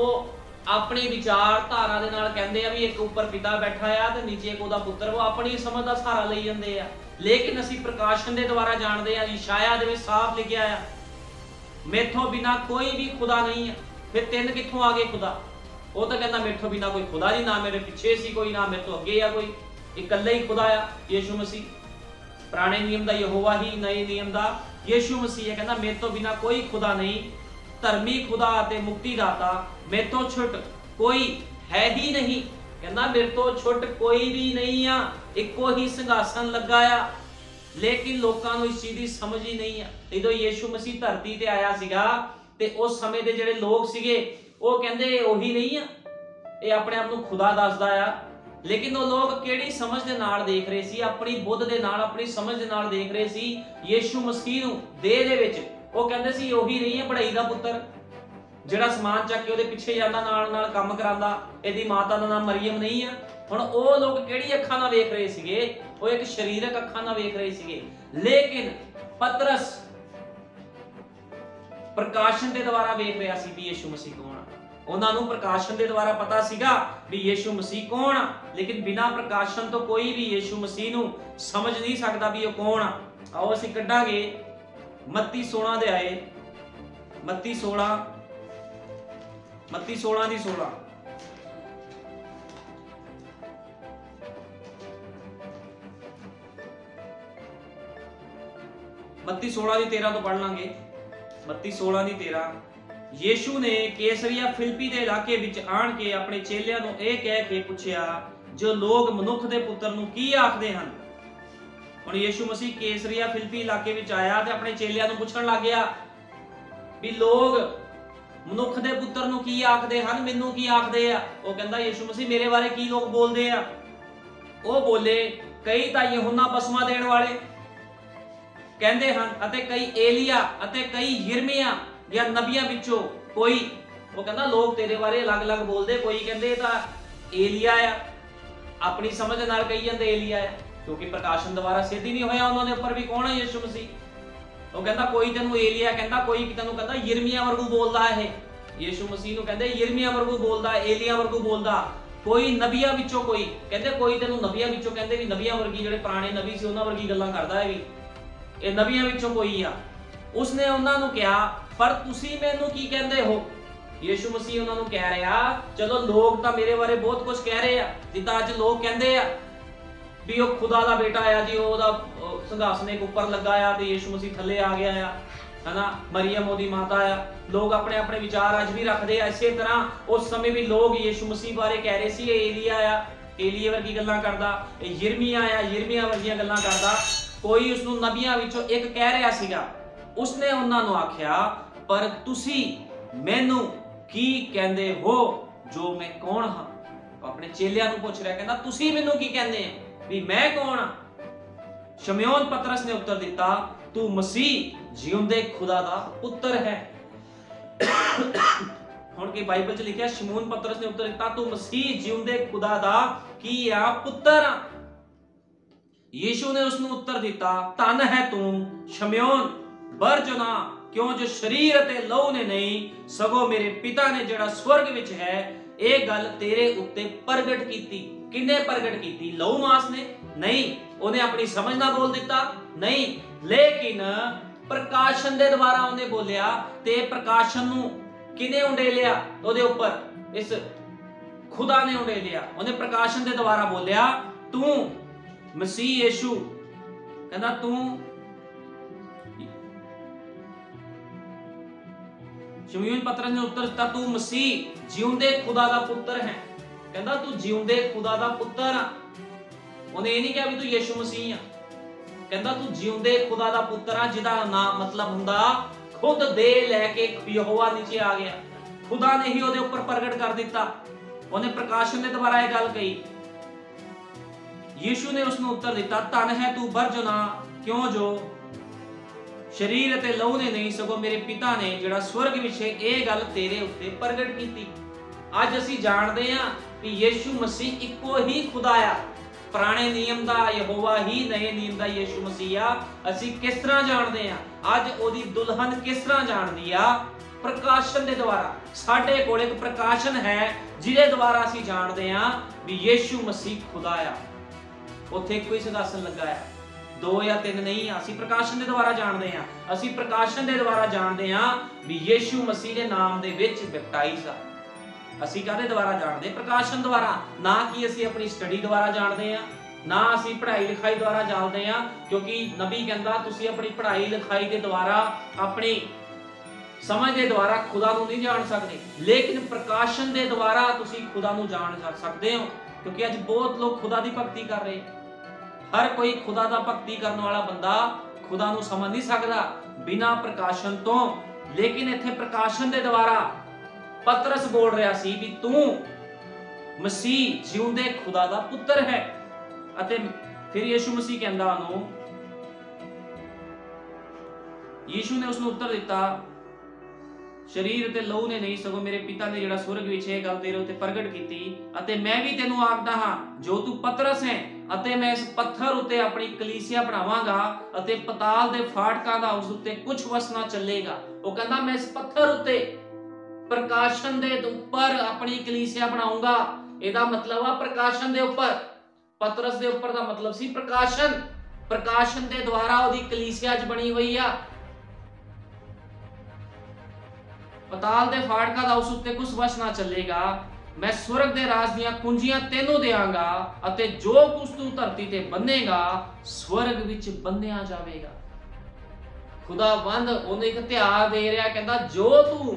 अपनी विचारधारा दे नाल कहंदे आ भी एक ऊपर पिता बैठा आ ते नीचे एक ओदा पुत्र, वो अपनी समझ दा सहारा लई जांदे आ। लेकिन असी प्रकाशन दे द्वारा जानदे आ, यशाया दे विच साफ लिखिया आ मेथों बिना कोई भी खुदा नहीं है। फिर तीन कित्थों आ गए खुदा? वो तो कहता मेथों बिना कोई खुदा नहीं, ना मेरे पीछे सी कोई, ना मेरे तो अगे आ कोई, इकल्ला ही खुदा आ यीशु मसीह। पुराने नियम दा यहोवा ही, नए नियम दा यीशु मसीह है। कहता मेरे तो बिना कोई खुदा नहीं, धर्मी खुदा ते मुक्तिदाता मेरे तो छुट कोई है ही नहीं। कहना मेरे तो छुट कोई भी नहीं आ, इको ही सिंघासन लगा आ लेकिन लोकां नूं इस चीज की समझ ही नहीं है। जो यीशु मसीह धरती ते आया सीगा ते उस समय दे जिहड़े लोग सीगे वो कहंदे ओही नहीं आ, ये अपने आप नूं खुदा दसदा आ। लेकिन वो लोग किहड़ी समझ दे नाल देख रहे सी, अपनी बुद्ध दे नाल अपनी समझ दे नाल देख रहे सी यीशु मसीह नूं देह दे विच। वो कहंदे सी ओही नहीं है बढ़ाई दा पुत्तर, ਜਿਹੜਾ ਸਮਾਨ ਚੱਕ ਕੇ ਉਹਦੇ ਪਿੱਛੇ ਜਾਂਦਾ ਨਾਲ ਨਾਲ ਕੰਮ ਕਰਾਂਦਾ, ਇਹਦੀ ਮਾਤਾ ਦਾ ਨਾਮ ਮਰੀਮ ਨਹੀਂ ਆ। ਹੁਣ ਉਹ ਲੋਕ ਕਿਹੜੀ ਅੱਖਾਂ ਨਾਲ ਵੇਖ ਰਹੇ ਸੀਗੇ? ਉਹ ਇੱਕ ਸਰੀਰਕ ਅੱਖਾਂ ਨਾਲ ਵੇਖ ਰਹੇ ਸੀਗੇ। ਲੇਕਿਨ ਪਤਰਸ ਪ੍ਰਕਾਸ਼ਨ ਦੇ ਦੁਆਰਾ ਵੇਖ ਰਿਹਾ ਸੀ ਵੀ ਯੀਸ਼ੂ ਮਸੀਹ ਕੌਣ ਆ। ਉਹਨਾਂ ਨੂੰ ਪ੍ਰਕਾਸ਼ਨ ਦੇ ਦੁਆਰਾ ਪਤਾ ਸੀਗਾ ਵੀ ਯੀਸ਼ੂ ਮਸੀਹ ਕੌਣ ਆ, ਲੇਕਿਨ ਬਿਨਾਂ ਪ੍ਰਕਾਸ਼ਨ ਤੋਂ ਕੋਈ ਵੀ ਯੀਸ਼ੂ ਮਸੀਹ ਨੂੰ ਸਮਝ ਨਹੀਂ ਸਕਦਾ ਵੀ ਉਹ ਕੌਣ ਆ। ਆਓ ਅਸੀਂ ਕੱਢਾਂਗੇ ਮੱਤੀ 16 ਦੇ ਆਏ, ਮੱਤੀ 16 ਦੀ 16। ਮੱਤੀ 16 ਦੀ 13 ਤੋਂ ਪੜ੍ਹ ਲਾਂਗੇ। ਮੱਤੀ 16 ਦੀ 13। ਯੀਸ਼ੂ ਨੇ ਕੈਸਰੀਆ ਫਿਲਿੱਪੀ ਦੇ ਇਲਾਕੇ ਵਿੱਚ ਆਣ ਕੇ ਆਪਣੇ ਚੇਲਿਆਂ ਨੂੰ ਇਹ ਕਹਿ ਕੇ ਪੁੱਛਿਆ, ਜੋ ਲੋਕ ਮਨੁੱਖ ਦੇ ਪੁੱਤਰ ਨੂੰ ਕੀ ਆਖਦੇ ਹਨ? ਹੁਣ ਯੀਸ਼ੂ ਮਸੀਹ ਕੈਸਰੀਆ ਫਿਲਿੱਪੀ ਇਲਾਕੇ ਵਿੱਚ ਆਇਆ ਤੇ ਆਪਣੇ ਚੇਲਿਆਂ ਨੂੰ ਪੁੱਛਣ ਲੱਗ ਗਿਆ ਵੀ ਲੋਕ ਮਨੁੱਖ ਦੇ ਪੁੱਤਰ ਨੂੰ ਕੀ ਆਖਦੇ ਹਨ, ਮੈਨੂੰ ਕੀ ਆਖਦੇ ਆ? ਉਹ ਕਹਿੰਦਾ ਯੀਸ਼ੂ ਮਸੀਹ ਮੇਰੇ ਬਾਰੇ ਕੀ ਲੋਕ ਬੋਲਦੇ ਆ? ਉਹ ਬੋਲੇ ਕਈ ਤਾਂ ਯਹੋਨਾ ਬਸਮਾ ਦੇਣ ਵਾਲੇ ਕਹਿੰਦੇ ਹਨ, ਅਤੇ ਕਈ ਏਲੀਆ ਅਤੇ ਕਈ ਯਿਰਮੀਆ ਜਾਂ ਨਬੀਆਂ ਵਿੱਚੋਂ ਕੋਈ। ਉਹ ਕਹਿੰਦਾ ਲੋਕ ਤੇਰੇ ਬਾਰੇ ਅਲੱਗ-ਅਲੱਗ ਬੋਲਦੇ, ਕੋਈ ਕਹਿੰਦੇ ਇਹ ਤਾਂ ਏਲੀਆ ਆ, ਆਪਣੀ ਸਮਝ ਨਾਲ ਕਹੀ ਜਾਂਦੇ ਏਲੀਆ ਆ, ਕਿਉਂਕਿ ਪ੍ਰਕਾਸ਼ਨ ਦੁਆਰਾ ਸਿੱਧ ਹੀ ਨਹੀਂ ਹੋਇਆ ਉਹਨਾਂ ਦੇ ਉੱਪਰ ਵੀ ਕੌਣ ਹੈ ਯੀਸ਼ੂ ਮਸੀਹ। ਉਹ ਕਹਿੰਦਾ ਕੋਈ ਤੈਨੂੰ ਏਲੀਆ ਕਹਿੰਦਾ, ਕੋਈ ਤੈਨੂੰ ਕਹਿੰਦਾ ਯਿਰਮੀਆ ਵਰਗੂ ਬੋਲਦਾ ਇਹ। ਯੀਸ਼ੂ ਮਸੀਹ ਨੂੰ ਕਹਿੰਦੇ ਯਿਰਮੀਆ ਵਰਗੂ ਬੋਲਦਾ, ਏਲੀਆ ਵਰਗੂ ਬੋਲਦਾ, ਕੋਈ ਨਬੀਆਂ ਵਿੱਚੋਂ ਕੋਈ ਕਹਿੰਦੇ, ਕੋਈ ਤੈਨੂੰ ਨਬੀਆਂ ਵਿੱਚੋਂ ਕਹਿੰਦੇ ਵੀ ਨਬੀਆਂ ਵਰਗੀ, ਜਿਹੜੇ ਪੁਰਾਣੇ ਨਬੀ ਸੀ ਉਹਨਾਂ ਵਰਗੀ ਗੱਲਾਂ ਕਰਦਾ ਹੈ ਵੀ ਇਹ ਨਬੀਆਂ ਵਿੱਚੋਂ ਕੋਈ ਆ। ਉਸਨੇ ਉਹਨਾਂ ਨੂੰ ਕਿਹਾ ਪਰ ਤੁਸੀਂ ਮੈਨੂੰ ਕੀ ਕਹਿੰਦੇ ਹੋ? ਯੀਸ਼ੂ ਮਸੀਹ ਉਹਨਾਂ ਨੂੰ ਕਹਿ ਰਿਹਾ, ਚਲੋ ਲੋਕ ਤਾਂ ਮੇਰੇ ਬਾਰੇ ਬਹੁਤ ਕੁਝ ਕਹਿ ਰਹੇ ਆ, ਜਿੱਦਾਂ ਅੱਜ ਲੋਕ ਕਹਿੰਦੇ ਆ ਵੀ ਉਹ ਖੁਦਾ ਦਾ ਬੇਟਾ ਆ ਜੀ, ਉਹਦਾ ਸਿੰਘਾਸਨ ਦੇ ਉੱਪਰ ਲੱਗਾ ਆ ਤੇ ਯੀਸ਼ੂ ਮਸੀਹ ਥੱਲੇ ਆ ਗਿਆ ਆ, ਹਨਾ, ਮਰੀਮ ਉਹਦੀ ਮਾਤਾ ਆ। ਲੋਕ ਆਪਣੇ ਆਪਣੇ ਵਿਚਾਰ ਅੱਜ ਵੀ ਰੱਖਦੇ ਆ। ਇਸੇ ਤਰ੍ਹਾਂ ਉਸ ਸਮੇਂ ਵੀ ਲੋਕ ਯੀਸ਼ੂ ਮਸੀਹ ਬਾਰੇ ਕਹਿ ਰਹੇ ਸੀ ਇਹ ਏਲੀਆ ਆ, ਏਲੀਆ ਵਰਗੀ ਗੱਲਾਂ ਕਰਦਾ, ਇਹ ਯਿਰਮੀਆ ਆ, ਯਿਰਮੀਆ ਵਰਗੀਆਂ ਗੱਲਾਂ ਕਰਦਾ। ਕੋਈ ਉਸ ਨੂੰ ਨਬੀਆਂ ਵਿੱਚੋਂ ਇੱਕ ਕਹਿ ਰਿਹਾ ਸੀਗਾ। ਉਸਨੇ ਉਹਨਾਂ ਨੂੰ ਆਖਿਆ ਪਰ ਤੁਸੀਂ ਮੈਨੂੰ ਕੀ ਕਹਿੰਦੇ ਹੋ ਜੋ ਮੈਂ ਕੌਣ ਹਾਂ? ਆਪਣੇ ਚੇਲਿਆਂ ਨੂੰ ਪੁੱਛ ਰਿਹਾ, ਕਹਿੰਦਾ ਤੁਸੀਂ ਮੈਨੂੰ ਕੀ ਕਹਿੰਦੇ ਆ ਵੀ ਮੈਂ ਕੌਣ ਆ? ਸ਼ਮਯੋਨ ਪਤਰਸ ਨੇ ਉੱਤਰ ਦਿੱਤਾ, ਤੂੰ ਮਸੀਹ ਜਿਉਂਦੇ ਖੁਦਾ ਦਾ ਪੁੱਤਰ ਹੈ। ਹੁਣ ਕੀ ਬਾਈਬਲ 'ਚ ਲਿਖਿਆ, ਸ਼ਮਯੋਨ ਪਤਰਸ ਨੇ ਉੱਤਰ ਦਿੱਤਾ, ਤੂੰ ਮਸੀਹ ਜਿਉਂਦੇ ਖੁਦਾ ਦਾ ਕੀ ਆ? ਪੁੱਤਰ ਆ। ਯੀਸ਼ੂ ਨੇ ਉਸ ਨੂੰ ਉੱਤਰ ਦਿੱਤਾ, ਧੰਨ ਹੈ ਤੂੰ ਸ਼ਮਯੋਨ ਬਰਜੋਨਾ, ਕਿਉਂ ਜੋ ਸਰੀਰ ਅਤੇ ਲਹੂ ਨੇ ਨਹੀਂ ਸਗੋਂ ਮੇਰੇ ਪਿਤਾ ਨੇ ਜਿਹੜਾ ਸਵਰਗ ਵਿੱਚ ਹੈ ਇਹ ਗੱਲ ਤੇਰੇ ਉੱਤੇ ਪ੍ਰਗਟ ਕੀਤੀ। ਕਿੰਨੇ ਪ੍ਰਗਟ ਕੀਤੀ? ਲਹੂ ਮਾਸ ਨੇ? ਨਹੀਂ। ਉਹਨੇ ਆਪਣੀ ਸਮਝ ਨਾਲ ਬੋਲ ਦਿੱਤਾ? ਨਹੀਂ। ਲੇਕਿਨ ਪ੍ਰਕਾਸ਼ਨ ਦੇ ਦੁਆਰਾ ਉਹਨੇ ਬੋਲਿਆ। ਤੇ ਪ੍ਰਕਾਸ਼ਨ ਨੂੰ ਕਿਨੇ ਉਡੇਲਿਆ? ਉਹਦੇ ਉੱਪਰ ਇਸ ਖੁਦਾ ਨੇ ਉਡੇਲਿਆ। ਉਹਨੇ ਪ੍ਰਕਾਸ਼ਨ ਦੇ ਦੁਆਰਾ ਬੋਲਿਆ, ਤੂੰ ਮਸੀਹ ਯੀਸ਼ੂ, ਕਹਿੰਦਾ ਤੂੰ ਸ਼ਮਯੋਨ ਪਤਰਸ ਨੇ ਉੱਤਰ ਦਿੱਤਾ, ਤੂੰ ਮਸੀਹ ਜਿਉਂਦੇ ਖੁਦਾ ਦਾ ਪੁੱਤਰ ਹੈ। ਕਹਿੰਦਾ ਤੂੰ ਜਿਉਂਦੇ ਖੁਦਾ ਦਾ ਪੁੱਤਰ ਆ। ਉਹਨੇ ਇਹ ਨਹੀਂ ਕਿਹਾ ਵੀ ਤੂੰ ਯੀਸ਼ੂ ਮਸੀਹ ਆ, ਕਹਿੰਦਾ ਤੂੰ ਜਿਉਂਦੇ ਖੁਦਾ ਦਾ ਪੁੱਤਰ ਆ, ਜਿਹਦਾ ਨਾਮ ਮਤਲਬ ਹੁੰਦਾ ਖੁਦ ਦੇ ਲੈ ਕੇ ਯਹੋਵਾ ਨੀਚੇ ਆ ਗਿਆ। ਖੁਦਾ ਨੇ ਹੀ ਉਹਦੇ ਉੱਪਰ ਪ੍ਰਗਟ ਕਰ ਦਿੱਤਾ। ਉਹਨੇ ਪ੍ਰਕਾਸ਼ਨ ਦੇ ਦੁਆਰਾ ਇਹ ਗੱਲ ਕਹੀ। ਯੀਸ਼ੂ ਨੇ ਉਸ ਨੂੰ ਉੱਤਰ ਦਿੱਤਾ, ਧੰਨ ਹੈ ਤੂੰ ਬਰਜੋਨਾ, ਕਿਉਂ ਜੋ ਸਰੀਰ ਅਤੇ ਲਹੂ ਨੇ ਨਹੀਂ ਸਗੋਂ ਮੇਰੇ ਪਿਤਾ ਨੇ ਜਿਹੜਾ ਸਵਰਗ ਵਿੱਚ ਹੈ ਇਹ ਗੱਲ ਤੇਰੇ ਉੱਤੇ ਪ੍ਰਗਟ ਕੀਤੀ। ਅੱਜ ਅਸੀਂ ਜਾਣਦੇ ਹਾਂ ਕਿ ਯੀਸ਼ੂ ਮਸੀਹ ਇੱਕੋ ਹੀ ਖੁਦਾ ਆ। ਪੁਰਾਣੇ ਨਿਯਮ ਦਾ ਯਹੋਵਾ ਹੀ, ਨਵੇਂ ਨਿਯਮ ਦਾ ਯੀਸ਼ੂ ਮਸੀਹ ਆ। ਅਸੀਂ ਕਿਸ ਤਰ੍ਹਾਂ ਜਾਣਦੇ ਹਾਂ? ਅੱਜ ਉਹਦੀ ਦੁਲਹਨ ਕਿਸ ਤਰ੍ਹਾਂ ਜਾਣਦੀ ਆ? ਪ੍ਰਕਾਸ਼ਨ ਦੇ ਦੁਆਰਾ। ਸਾਡੇ ਕੋਲ ਇੱਕ ਪ੍ਰਕਾਸ਼ਨ ਹੈ ਜਿਹਦੇ ਦੁਆਰਾ ਅਸੀਂ ਜਾਣਦੇ ਹਾਂ ਵੀ ਯੀਸ਼ੂ ਮਸੀਹ ਖੁਦਾ ਆ। ਉੱਥੇ ਕੋਈ ਸਿੰਘਾਸਨ ਲੱਗਾ ਆ, 2 ਜਾਂ 3 ਨਹੀਂ ਆ। ਅਸੀਂ ਪ੍ਰਕਾਸ਼ਨ ਦੇ ਦੁਆਰਾ ਜਾਣਦੇ ਹਾਂ। ਅਸੀਂ ਪ੍ਰਕਾਸ਼ਨ ਦੇ ਦੁਆਰਾ ਜਾਣਦੇ ਹਾਂ ਵੀ ਯੀਸ਼ੂ ਮਸੀਹ ਦੇ ਨਾਮ ਦੇ ਵਿੱਚ ਬੈਪਟਾਈਜ਼ ਆ। ਅਸੀਂ ਕਾਹਦੇ ਦੁਆਰਾ ਜਾਣਦੇ? ਪ੍ਰਕਾਸ਼ਨ ਦੁਆਰਾ। ਨਾ ਕਿ ਅਸੀਂ ਆਪਣੀ ਸਟੱਡੀ ਦੁਆਰਾ ਜਾਣਦੇ ਹਾਂ, ਨਾ ਅਸੀਂ ਪੜ੍ਹਾਈ ਲਿਖਾਈ ਦੁਆਰਾ ਜਾਣਦੇ ਹਾਂ, ਕਿਉਂਕਿ ਨਬੀ ਕਹਿੰਦਾ ਤੁਸੀਂ ਆਪਣੀ ਪੜ੍ਹਾਈ ਲਿਖਾਈ ਦੇ ਦੁਆਰਾ, ਆਪਣੀ ਸਮਝ ਦੇ ਦੁਆਰਾ ਖੁਦਾ ਨੂੰ ਨਹੀਂ ਜਾਣ ਸਕਦੇ। ਲੇਕਿਨ ਪ੍ਰਕਾਸ਼ਨ ਦੇ ਦੁਆਰਾ ਤੁਸੀਂ ਖੁਦਾ ਨੂੰ ਜਾਣ ਸਕਦੇ ਹੋ, ਕਿਉਂਕਿ ਅੱਜ ਬਹੁਤ ਲੋਕ ਖੁਦਾ ਦੀ ਭਗਤੀ ਕਰ ਰਹੇ। हर कोई खुदा दा भगती करने वाला बंदा खुदा नूं समझ नहीं सकदा बिना प्रकाशन तो। लेकिन इत्थे प्रकाशन दे द्वारा पतरस बोल रहा सी भी तू मसीह जिउंदे खुदा दा पुत्र है। अते फिर यीशु मसीह कहंदा ओनू, यीशु ने उसनूं उत्तर दिता, शरीर ते लहू ने नहीं सगों मेरे पिता ने जिहड़ा सुरग विच है गल तेरे उत्ते प्रगट कीती। अते मैं भी तैनूं आखदा हां जो तू पतरस है अते मैं इस पत्थर उत्ते अपनी कलीसिया बनावांगा अते पताल दे फाटकां दा उस उत्ते कुछ वस ना चलेगा। वो कहंदा मैं इस पत्थर उत्ते प्रकाशन दे उपर अपनी कलीसिया बनाऊंगा। ਇਹਦਾ मतलब आ प्रकाशन दे उपर, पतरस दे उपर दा मतलब सी प्रकाशन। प्रकाशन दे द्वारा ओदी कलीसिया च बनी हुई आ। पताल दे फाटका दा उस उत्ते कुछ वश ना चलेगा। मैं स्वर्ग दे राज दियां कुंजियां तेनों देआंगा अते जो कुछ तू धरती ते बन्नेगा स्वर्ग विच बन्निया जावेगा। खुदावंद ओने एक हथियार दे रहा, कहंदा जो तू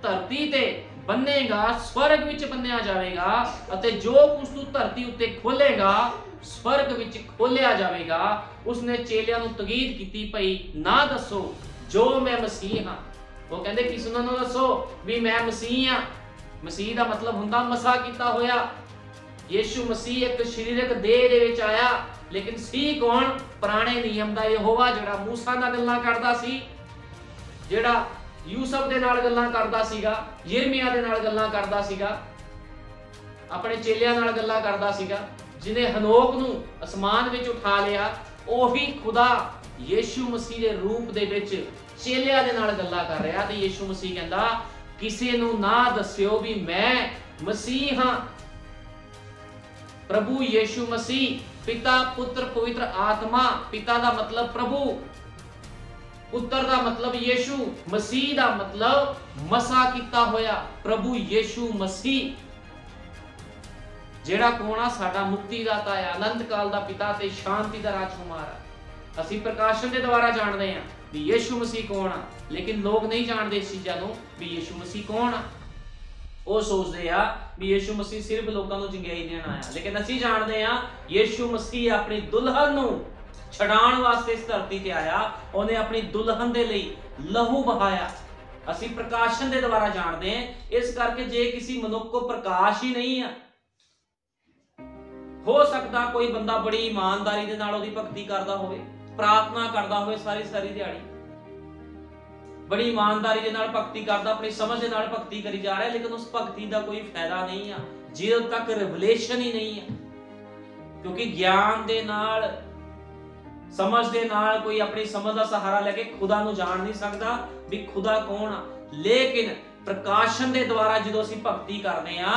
धरती ते बन्नेगा स्वर्ग विच बन्निया जावेगा अते जो कुछ तू धरती उत्ते खोलेगा स्वर्ग विच खोलिया जावेगा। उसने चेलियां नूं तकीद कीती पई ना दसो जो मैं मसीह हां। वो कहंदे किस नूं ना दसो भी मैं मसीह हां। मसीह दा मतलब हुंदा मसा कीता होया। यीशु मसीह एक शरीरक देह दे विच आया, लेकिन सी कौन? पुराने नियम दा यहोवा जिहड़ा मूसा नाल गल्लां करदा सी, जिहड़ा यूसुफ दे नाल गल्लां करदा सीगा, यिर्मयाह दे नाल गल्लां करदा सीगा, अपने चेलियां नाल गल्लां करदा सीगा, जिने हनोक नूं आसमान विच उठा लिया। ओही खुदा यीशु मसीह दे रूप दे विच चेलियां दे नाल गल्लां कर रहा। ते यीशु मसीह कहंदा किसे नूं ना दस्सिओ भी मैं मसीह हां। प्रभु यीशु मसीह, पिता पुत्र पवित्र आत्मा। पिता दा मतलब प्रभु, पुत्र दा मतलब यीशु, मसीह दा मतलब मसा कीता होया प्रभु यीशु मसीह, जेड़ा कोना साडा मुक्तिदाता है, अनंत काल दा पिता ते शांति दा राजकुमार है। असीं प्रकाशन दे द्वारा जानदे हां भी यीशु मसीह कौन आ, लेकिन लोग नहीं जानते इस चीज़ां नूं भी यीशु मसीह कौन आ। वो सोचते आ भी यीशु मसीह सिर्फ लोगों को चंगियाई देण आया, लेकिन असीं जानते हां यीशु मसीह अपनी दुल्हन नूं छड़ाण वास्ते इस धरती ते आया। उन्हें अपनी दुल्हन दे लई लहू बहाया। असीं प्रकाशन दे द्वारा जानते हैं। इस करके जे किसी मनुख को प्रकाश ही नहीं है, हो सकता कोई बंदा बड़ी ईमानदारी दे नाल ओदी भगती करदा होवे, प्रार्थना करदा होवे सारी सारी दिहाड़ी, बड़ी ईमानदारी दे नाल भगती करदा, अपनी समझ दे नाल भगती करी जा रहा है, लेकिन उस भगती का कोई फायदा नहीं है जदों तक रिवलेशन ही नहीं है। क्योंकि ज्ञान दे नाल, समझ दे नाल कोई अपनी समझ का सहारा लेके खुदा नूं जान नहीं सकता भी खुदा कौन आ। लेकिन प्रकाशन दे द्वारा जदों असीं भगती करदे आ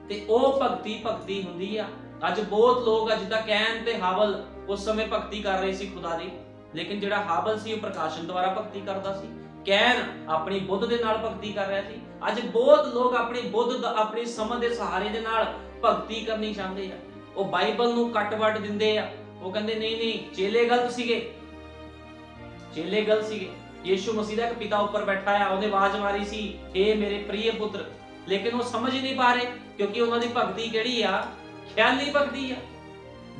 ते ओह भगती हुंदी आ। अज बहुत लोग आ जिद्दां कैन ते हावल उस समय भगती कर रहे सी खुदा दी, लेकिन जिहड़ा हावल सी प्रकाशन द्वारा भगती करदा सी, कैन अपनी बुद्ध दे नाल भगती कर रहा सी। अज बहुत लोग अपनी बुद्ध अपनी समझ दे सहारे दे नाल भगती करनी चाहते हैं। वो बाइबल नूं कट वट दिंदे आ। वो कहंदे नहीं चेले गलत सीगे, चेले गलत सीगे। यीशु मसीह दा एक पिता ऊपर बैठा है, उन्हें आवाज मारी सी हे मेरे प्रिय पुत्र, लेकिन वो समझ ही नहीं पा रहे क्योंकि उन्हां दी भगती किहड़ी आ? ख्याली भगती आ,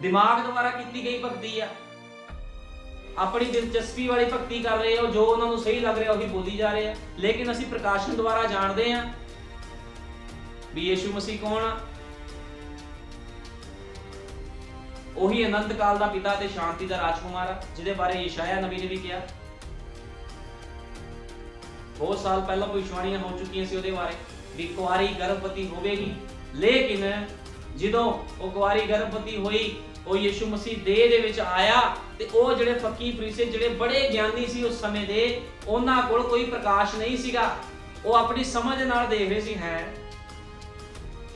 दिमाग द्वारा की गई भगती आ, अपनी दिलचस्पी वाली भगती कर रहे हो, जो उन्होंने सही लग रहा है बोली जा रहे हैं। लेकिन असीं प्रकाशन द्वारा जानते हैं भी यीशु मसीह कौन आ। ओही अनंत काल दा पिता ते शांति दा राजकुमार आ, जिहदे बारे यशाया नबी ने भी कहा। बहुत साल पहला भविष्यवाणियां हो चुकी सी उहदे बारे भी कुआरी गर्भवती होवेगी। लेकिन जदों वो कुआरी गर्भवती हुई, वो यीशु मसीह देह दे विच आया ते ओ जिहड़े फकीर फरीसी जिहड़े बड़े ज्ञानी सी उस समय दे, उन्हां कोल कोई प्रकाश नहीं सीगा। वो अपनी समझ दे नाल देख रहे सी है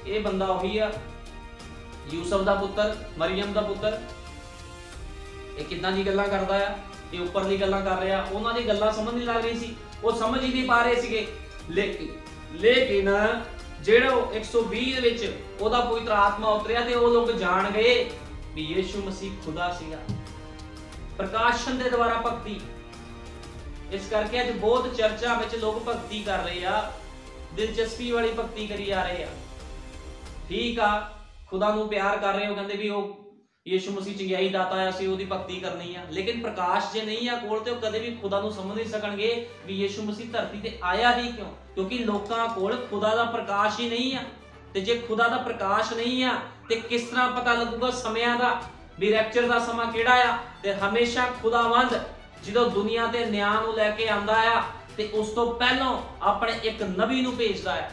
ये बंदा वही आ, यूसुफ दा पुत्र, मरियम दा पुत्र, ये किदां दी गल्लां करदा आ, ये ऊपर दी गल्लां कर रहा। उन्हां दी गल्लां समझ नहीं लग रही सी, वो समझ ही नहीं पा रहे सीगे। लेकिन जेड़ा 120 विच ओदा पवित्र आत्मा उतरिया ते वो लोग जान गए भी यीशु मसीह खुदा सीगा। प्रकाशन दे द्वारा भक्ति। इस करके अज बहुत चर्चा विच लोग भक्ति कर रहे आ, दिलचस्पी वाली भक्ति करी जा रहे आ। ठीक आ, खुदा नूं प्यार कर रहे हो, कहंदे भी वो ਯਿਸੂ ਮਸੀਹ ਚੰਗਿਆਈ ਦਾਤਾ ਹੈ, ਅਸੀਂ ਉਹਦੀ ਭਗਤੀ ਕਰਨੀ ਆ। ਲੇਕਿਨ ਪ੍ਰਕਾਸ਼ ਜੇ ਨਹੀਂ ਆ ਕੋਲ ਤੇ ਉਹ ਕਦੇ ਵੀ ਖੁਦਾ ਨੂੰ ਸਮਝ ਨਹੀਂ ਸਕਣਗੇ ਵੀ ਯਿਸੂ ਮਸੀਹ ਧਰਤੀ ਤੇ ਆਇਆ ਹੀ ਕਿਉਂ, ਕਿਉਂਕਿ ਲੋਕਾਂ ਕੋਲ ਖੁਦਾ ਦਾ ਪ੍ਰਕਾਸ਼ ਹੀ ਨਹੀਂ ਆ। ਤੇ ਜੇ ਖੁਦਾ ਦਾ ਪ੍ਰਕਾਸ਼ ਨਹੀਂ ਆ ਤੇ ਕਿਸ ਤਰ੍ਹਾਂ ਪਤਾ ਲੱਗੂਗਾ ਸਮਿਆਂ ਦਾ ਵੀ ਰੈਪਚਰ ਦਾ ਸਮਾਂ ਕਿਹੜਾ ਆ। ਤੇ ਹਮੇਸ਼ਾ ਖੁਦਾਵੰਦ ਜਦੋਂ ਦੁਨੀਆ ਤੇ ਨਿਆਂ ਨੂੰ ਲੈ ਕੇ ਆਂਦਾ ਆ ਤੇ ਉਸ ਤੋਂ ਪਹਿਲਾਂ ਆਪਣੇ ਇੱਕ ਨਬੀ ਨੂੰ ਭੇਜਦਾ ਹੈ।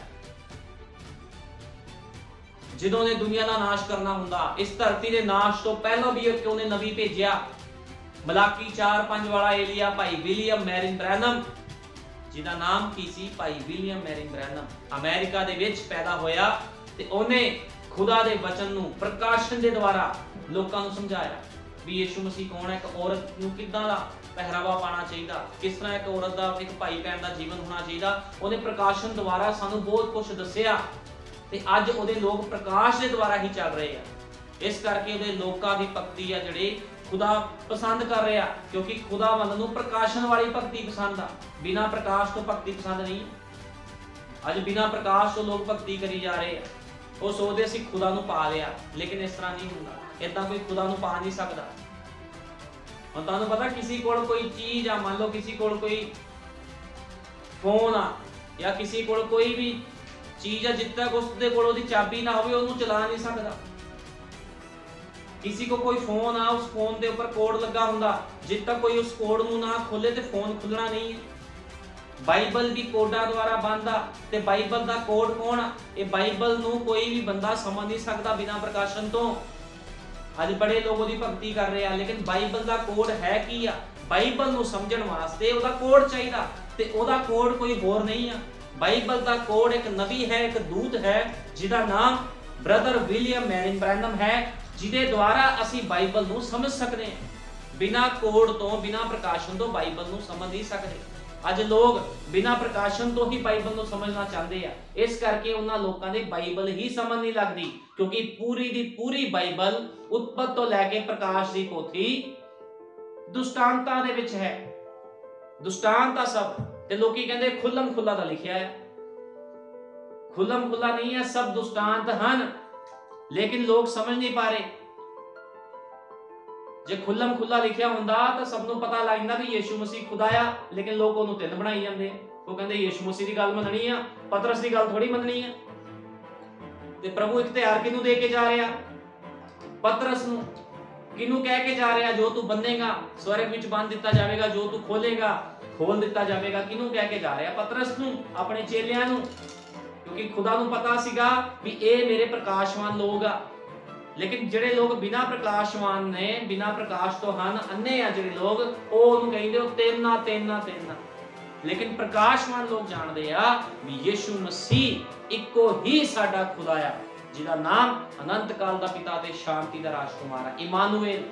ਜਦੋਂ ਨੇ ਦੁਨੀਆ ਦਾ ਨਾਸ਼ ਕਰਨਾ ਹੁੰਦਾ, ਇਸ ਧਰਤੀ ਦੇ ਨਾਸ਼ ਤੋਂ ਪਹਿਲਾਂ ਵੀ ਉਹਨੇ ਨਬੀ ਭੇਜਿਆ। ਮਲਾਕੀ 4:5 ਵਾਲਾ ਏਲੀਆ ਭਾਈ ਵਿਲੀਅਮ ਮੈਰਿਨ ਬ੍ਰੈਨਮ, ਜਿਹਦਾ ਨਾਮ ਕੀ ਸੀ? ਭਾਈ ਵਿਲੀਅਮ ਮੈਰਿਨ ਬ੍ਰੈਨਮ, ਅਮਰੀਕਾ ਦੇ ਵਿੱਚ ਪੈਦਾ ਹੋਇਆ ਤੇ ਉਹਨੇ ਖੁਦਾ ਦੇ ਵਚਨ ਨੂੰ ਪ੍ਰਕਾਸ਼ਨ ਦੇ ਦੁਆਰਾ ਲੋਕਾਂ ਨੂੰ ਸਮਝਾਇਆ ਵੀ ਯਿਸੂ ਮਸੀਹ ਕੌਣ ਹੈ, ਇੱਕ ਔਰਤ ਨੂੰ ਕਿੱਦਾਂ ਦਾ ਪਹਿਰਾਵਾ ਪਾਣਾ ਚਾਹੀਦਾ, ਕਿਸ ਤਰ੍ਹਾਂ ਇੱਕ ਔਰਤ ਦਾ, ਇੱਕ ਭਾਈ ਭੈਣ ਦਾ ਜੀਵਨ ਹੋਣਾ ਚਾਹੀਦਾ। ਉਹਨੇ ਪ੍ਰਕਾਸ਼ਨ ਦੁਆਰਾ ਸਾਨੂੰ ਬਹੁਤ ਕੁਝ ਦੱਸਿਆ ਤੇ ਅੱਜ ਉਹਦੇ ਲੋਕ ਪ੍ਰਕਾਸ਼ ਦੇ ਦੁਆਰਾ ਹੀ ਚੱਲ ਰਹੇ ਆ। ਇਸ ਕਰਕੇ ਉਹਦੇ ਲੋਕਾਂ ਦੀ ਭਗਤੀ ਆ ਜਿਹੜੇ ਖੁਦਾ ਪਸੰਦ ਕਰ ਰਿਹਾ, ਕਿਉਂਕਿ ਖੁਦਾਵੰਦ ਨੂੰ ਪ੍ਰਕਾਸ਼ਨ ਵਾਲੀ ਭਗਤੀ ਪਸੰਦ ਆ। ਬਿਨਾਂ ਪ੍ਰਕਾਸ਼ ਤੋਂ ਭਗਤੀ ਪਸੰਦ ਨਹੀਂ। ਅੱਜ ਬਿਨਾਂ ਪ੍ਰਕਾਸ਼ ਤੋਂ ਲੋਕ ਭਗਤੀ ਕਰੀ ਜਾ ਰਹੇ ਆ। ਉਹ ਸੋਚਦੇ ਅਸੀਂ ਖੁਦਾ ਨੂੰ ਪਾ ਲਿਆ, ਲੇਕਿਨ ਇਸ ਤਰ੍ਹਾਂ ਨਹੀਂ ਹੁੰਦਾ। ਏਦਾਂ ਕੋਈ ਖੁਦਾ ਨੂੰ ਪਾ ਨਹੀਂ ਸਕਦਾ। ਹੁਣ ਤੁਹਾਨੂੰ ਪਤਾ ਕਿਸੇ ਕੋਲ ਕੋਈ ਚੀਜ਼ ਆ, ਮੰਨ ਲਓ ਕਿਸੇ ਕੋਲ ਕੋਈ ਫੋਨ ਆ ਜਾਂ ਕਿਸੇ ਕੋਲ ਕੋਈ ਵੀ ਚੀਜ਼ ਆ, ਜਿੱਦ ਤੱਕ ਉਸਦੇ ਕੋਲ ਉਹਦੀ ਚਾਬੀ ਨਾ ਹੋਵੇ ਉਹਨੂੰ ਚਲਾ ਨਹੀਂ ਸਕਦਾ। किसी को कोई फोन आ, उस फोन के ऊपर कोड लगा हुंदा, जिद तक कोई उस कोड नूं ना खोले ते फोन खुलना नहीं है। बाइबल भी कोडा द्वारा बंद आ ते बाइबल दा कोड कौन आ? ये बाइबल नूं कोई भी बंदा समझ नहीं सकता बिना प्रकाशन तो। अज बड़े लोग ओदी भगती कर रहे हैं, लेकिन बाइबल दा कोड है की आ? बाइबल नूं समझण वास्ते ओदा कोड चाहिदा ते ओदा कोड कोई होर नहीं आ। बाइबल दा कोड एक नबी है, एक दूत है जिहदा नाम ब्रदर विलियम मैरिन ब्रैनम है, जिहदे द्वारा असी बाइबल नूं समझ सकते हैं। बिना कोड तो, बिना प्रकाशन तो बाइबल नूं समझ नहीं सकते। अज लोग बिना प्रकाशन तो ही बाइबल नूं समझना चाहते हैं, इस करके उन्हां लोकां दे बाइबल ही समझ नहीं लगदी, क्योंकि पूरी दी पूरी बाइबल उत्पत्ति तो लैके प्रकाश दी पोथी दुष्टांतां दे विच है। दुष्टांत सब ते लोकी कहंदे खुल्लम खुल्ला दा लिखिया है। खुल्लम खुल्ला नहीं है, सब दुष्टांत हन, लेकिन लोग समझ नहीं पा रहे। जे खुल्लम खुल्ला लिखिया हुंदा तो सबनूं पता लग जांदा कि यीशु मसीह खुदा आ, लेकिन लोग ओनूं तिल बनाई जांदे। वो कहंदे यीशु मसीह दी गल मननी आ, पतरस दी गल थोड़ी मननी है। ते प्रभु इख्तियार किनूं दे के जा रहा? पतरस नूं। किनूं कह के जा रहा? जो तू बन्नेगा स्वर्ग विच बंद दिता जाएगा, जो तू खोलेगा खोल दिता जाएगा। किनूं कह के जा रहा? पतरस नूं, अपने चेलियां नूं, क्योंकि खुदा नूं पता सीगा भी ये मेरे प्रकाशवान लोग आ। लेकिन जिहड़े लोग बिना प्रकाशवान ने, बिना प्रकाश तो हन, अन्ने आ जिहड़े लोग, ओह उहनूं कहिंदे ओ तेना तेना तेना। लेकिन प्रकाशवान लोग जानदे आ भी यीशु मसीह इक्को ही साडा खुदा आ, जिहदा नाम अनंत काल दा पिता ते शांति दा राजकुमार आ, इमानुएल,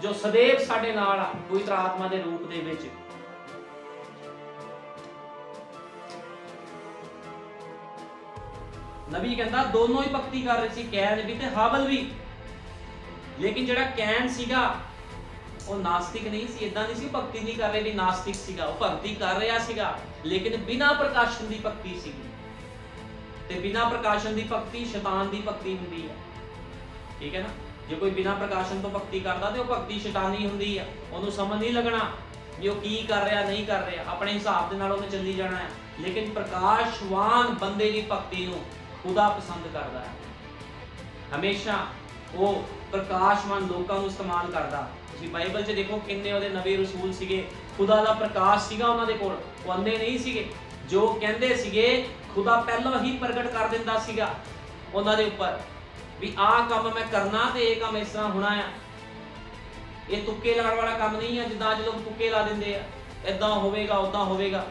जो सदैव साडे नाल आ पवित्र आत्मा दे रूप दे विच। नबी कहता दोनों ही भक्ति कर रहे सी, कैन भी ते हाबल भी। लेकिन जिहड़ा कैन सीगा वो नास्तिक नहीं सी, इदां नहीं सी भक्ति नहीं कर रहे भी नास्तिक सीगा, वो भक्ति कर रहा सीगा, लेकिन बिना प्रकाशन दी भक्ति सीगी। ते बिना प्रकाशन दी भक्ति शैतान दी भक्ति हुंदी है, ठीक है ना। जे कोई बिना प्रकाशन तो भक्ति करदा ते वो भक्ति शैतानी हुंदी है, ओनू समझ नहीं लगना भी वो की कर रहा नहीं कर रहा, अपने हिसाब दे नाल ओने चली जाना है। लेकिन प्रकाशवान बंदे दी भक्ति नू खुदा पसंद करता है, हमेशा वो प्रकाशवान लोगों को इस्तेमाल करता। तुसीं बाइबल च देखो किन्ने ओहदे नबी रसूल सीगे, खुदा दा प्रकाश सीगा उन्हां दे कोल, वो अंधे नहीं सीगे, जो कहंदे सीगे खुदा पहलों ही प्रगट कर दिंदा सीगा उन्हां दे उपर भी आह काम मैं करना ते ये काम इस तरह होना है। ये तुक्के लाण वाला काम नहीं है, जिद्दां अज लोग तुक्के ला दिंदे आ, इदां होवेगा उदां होवेगा।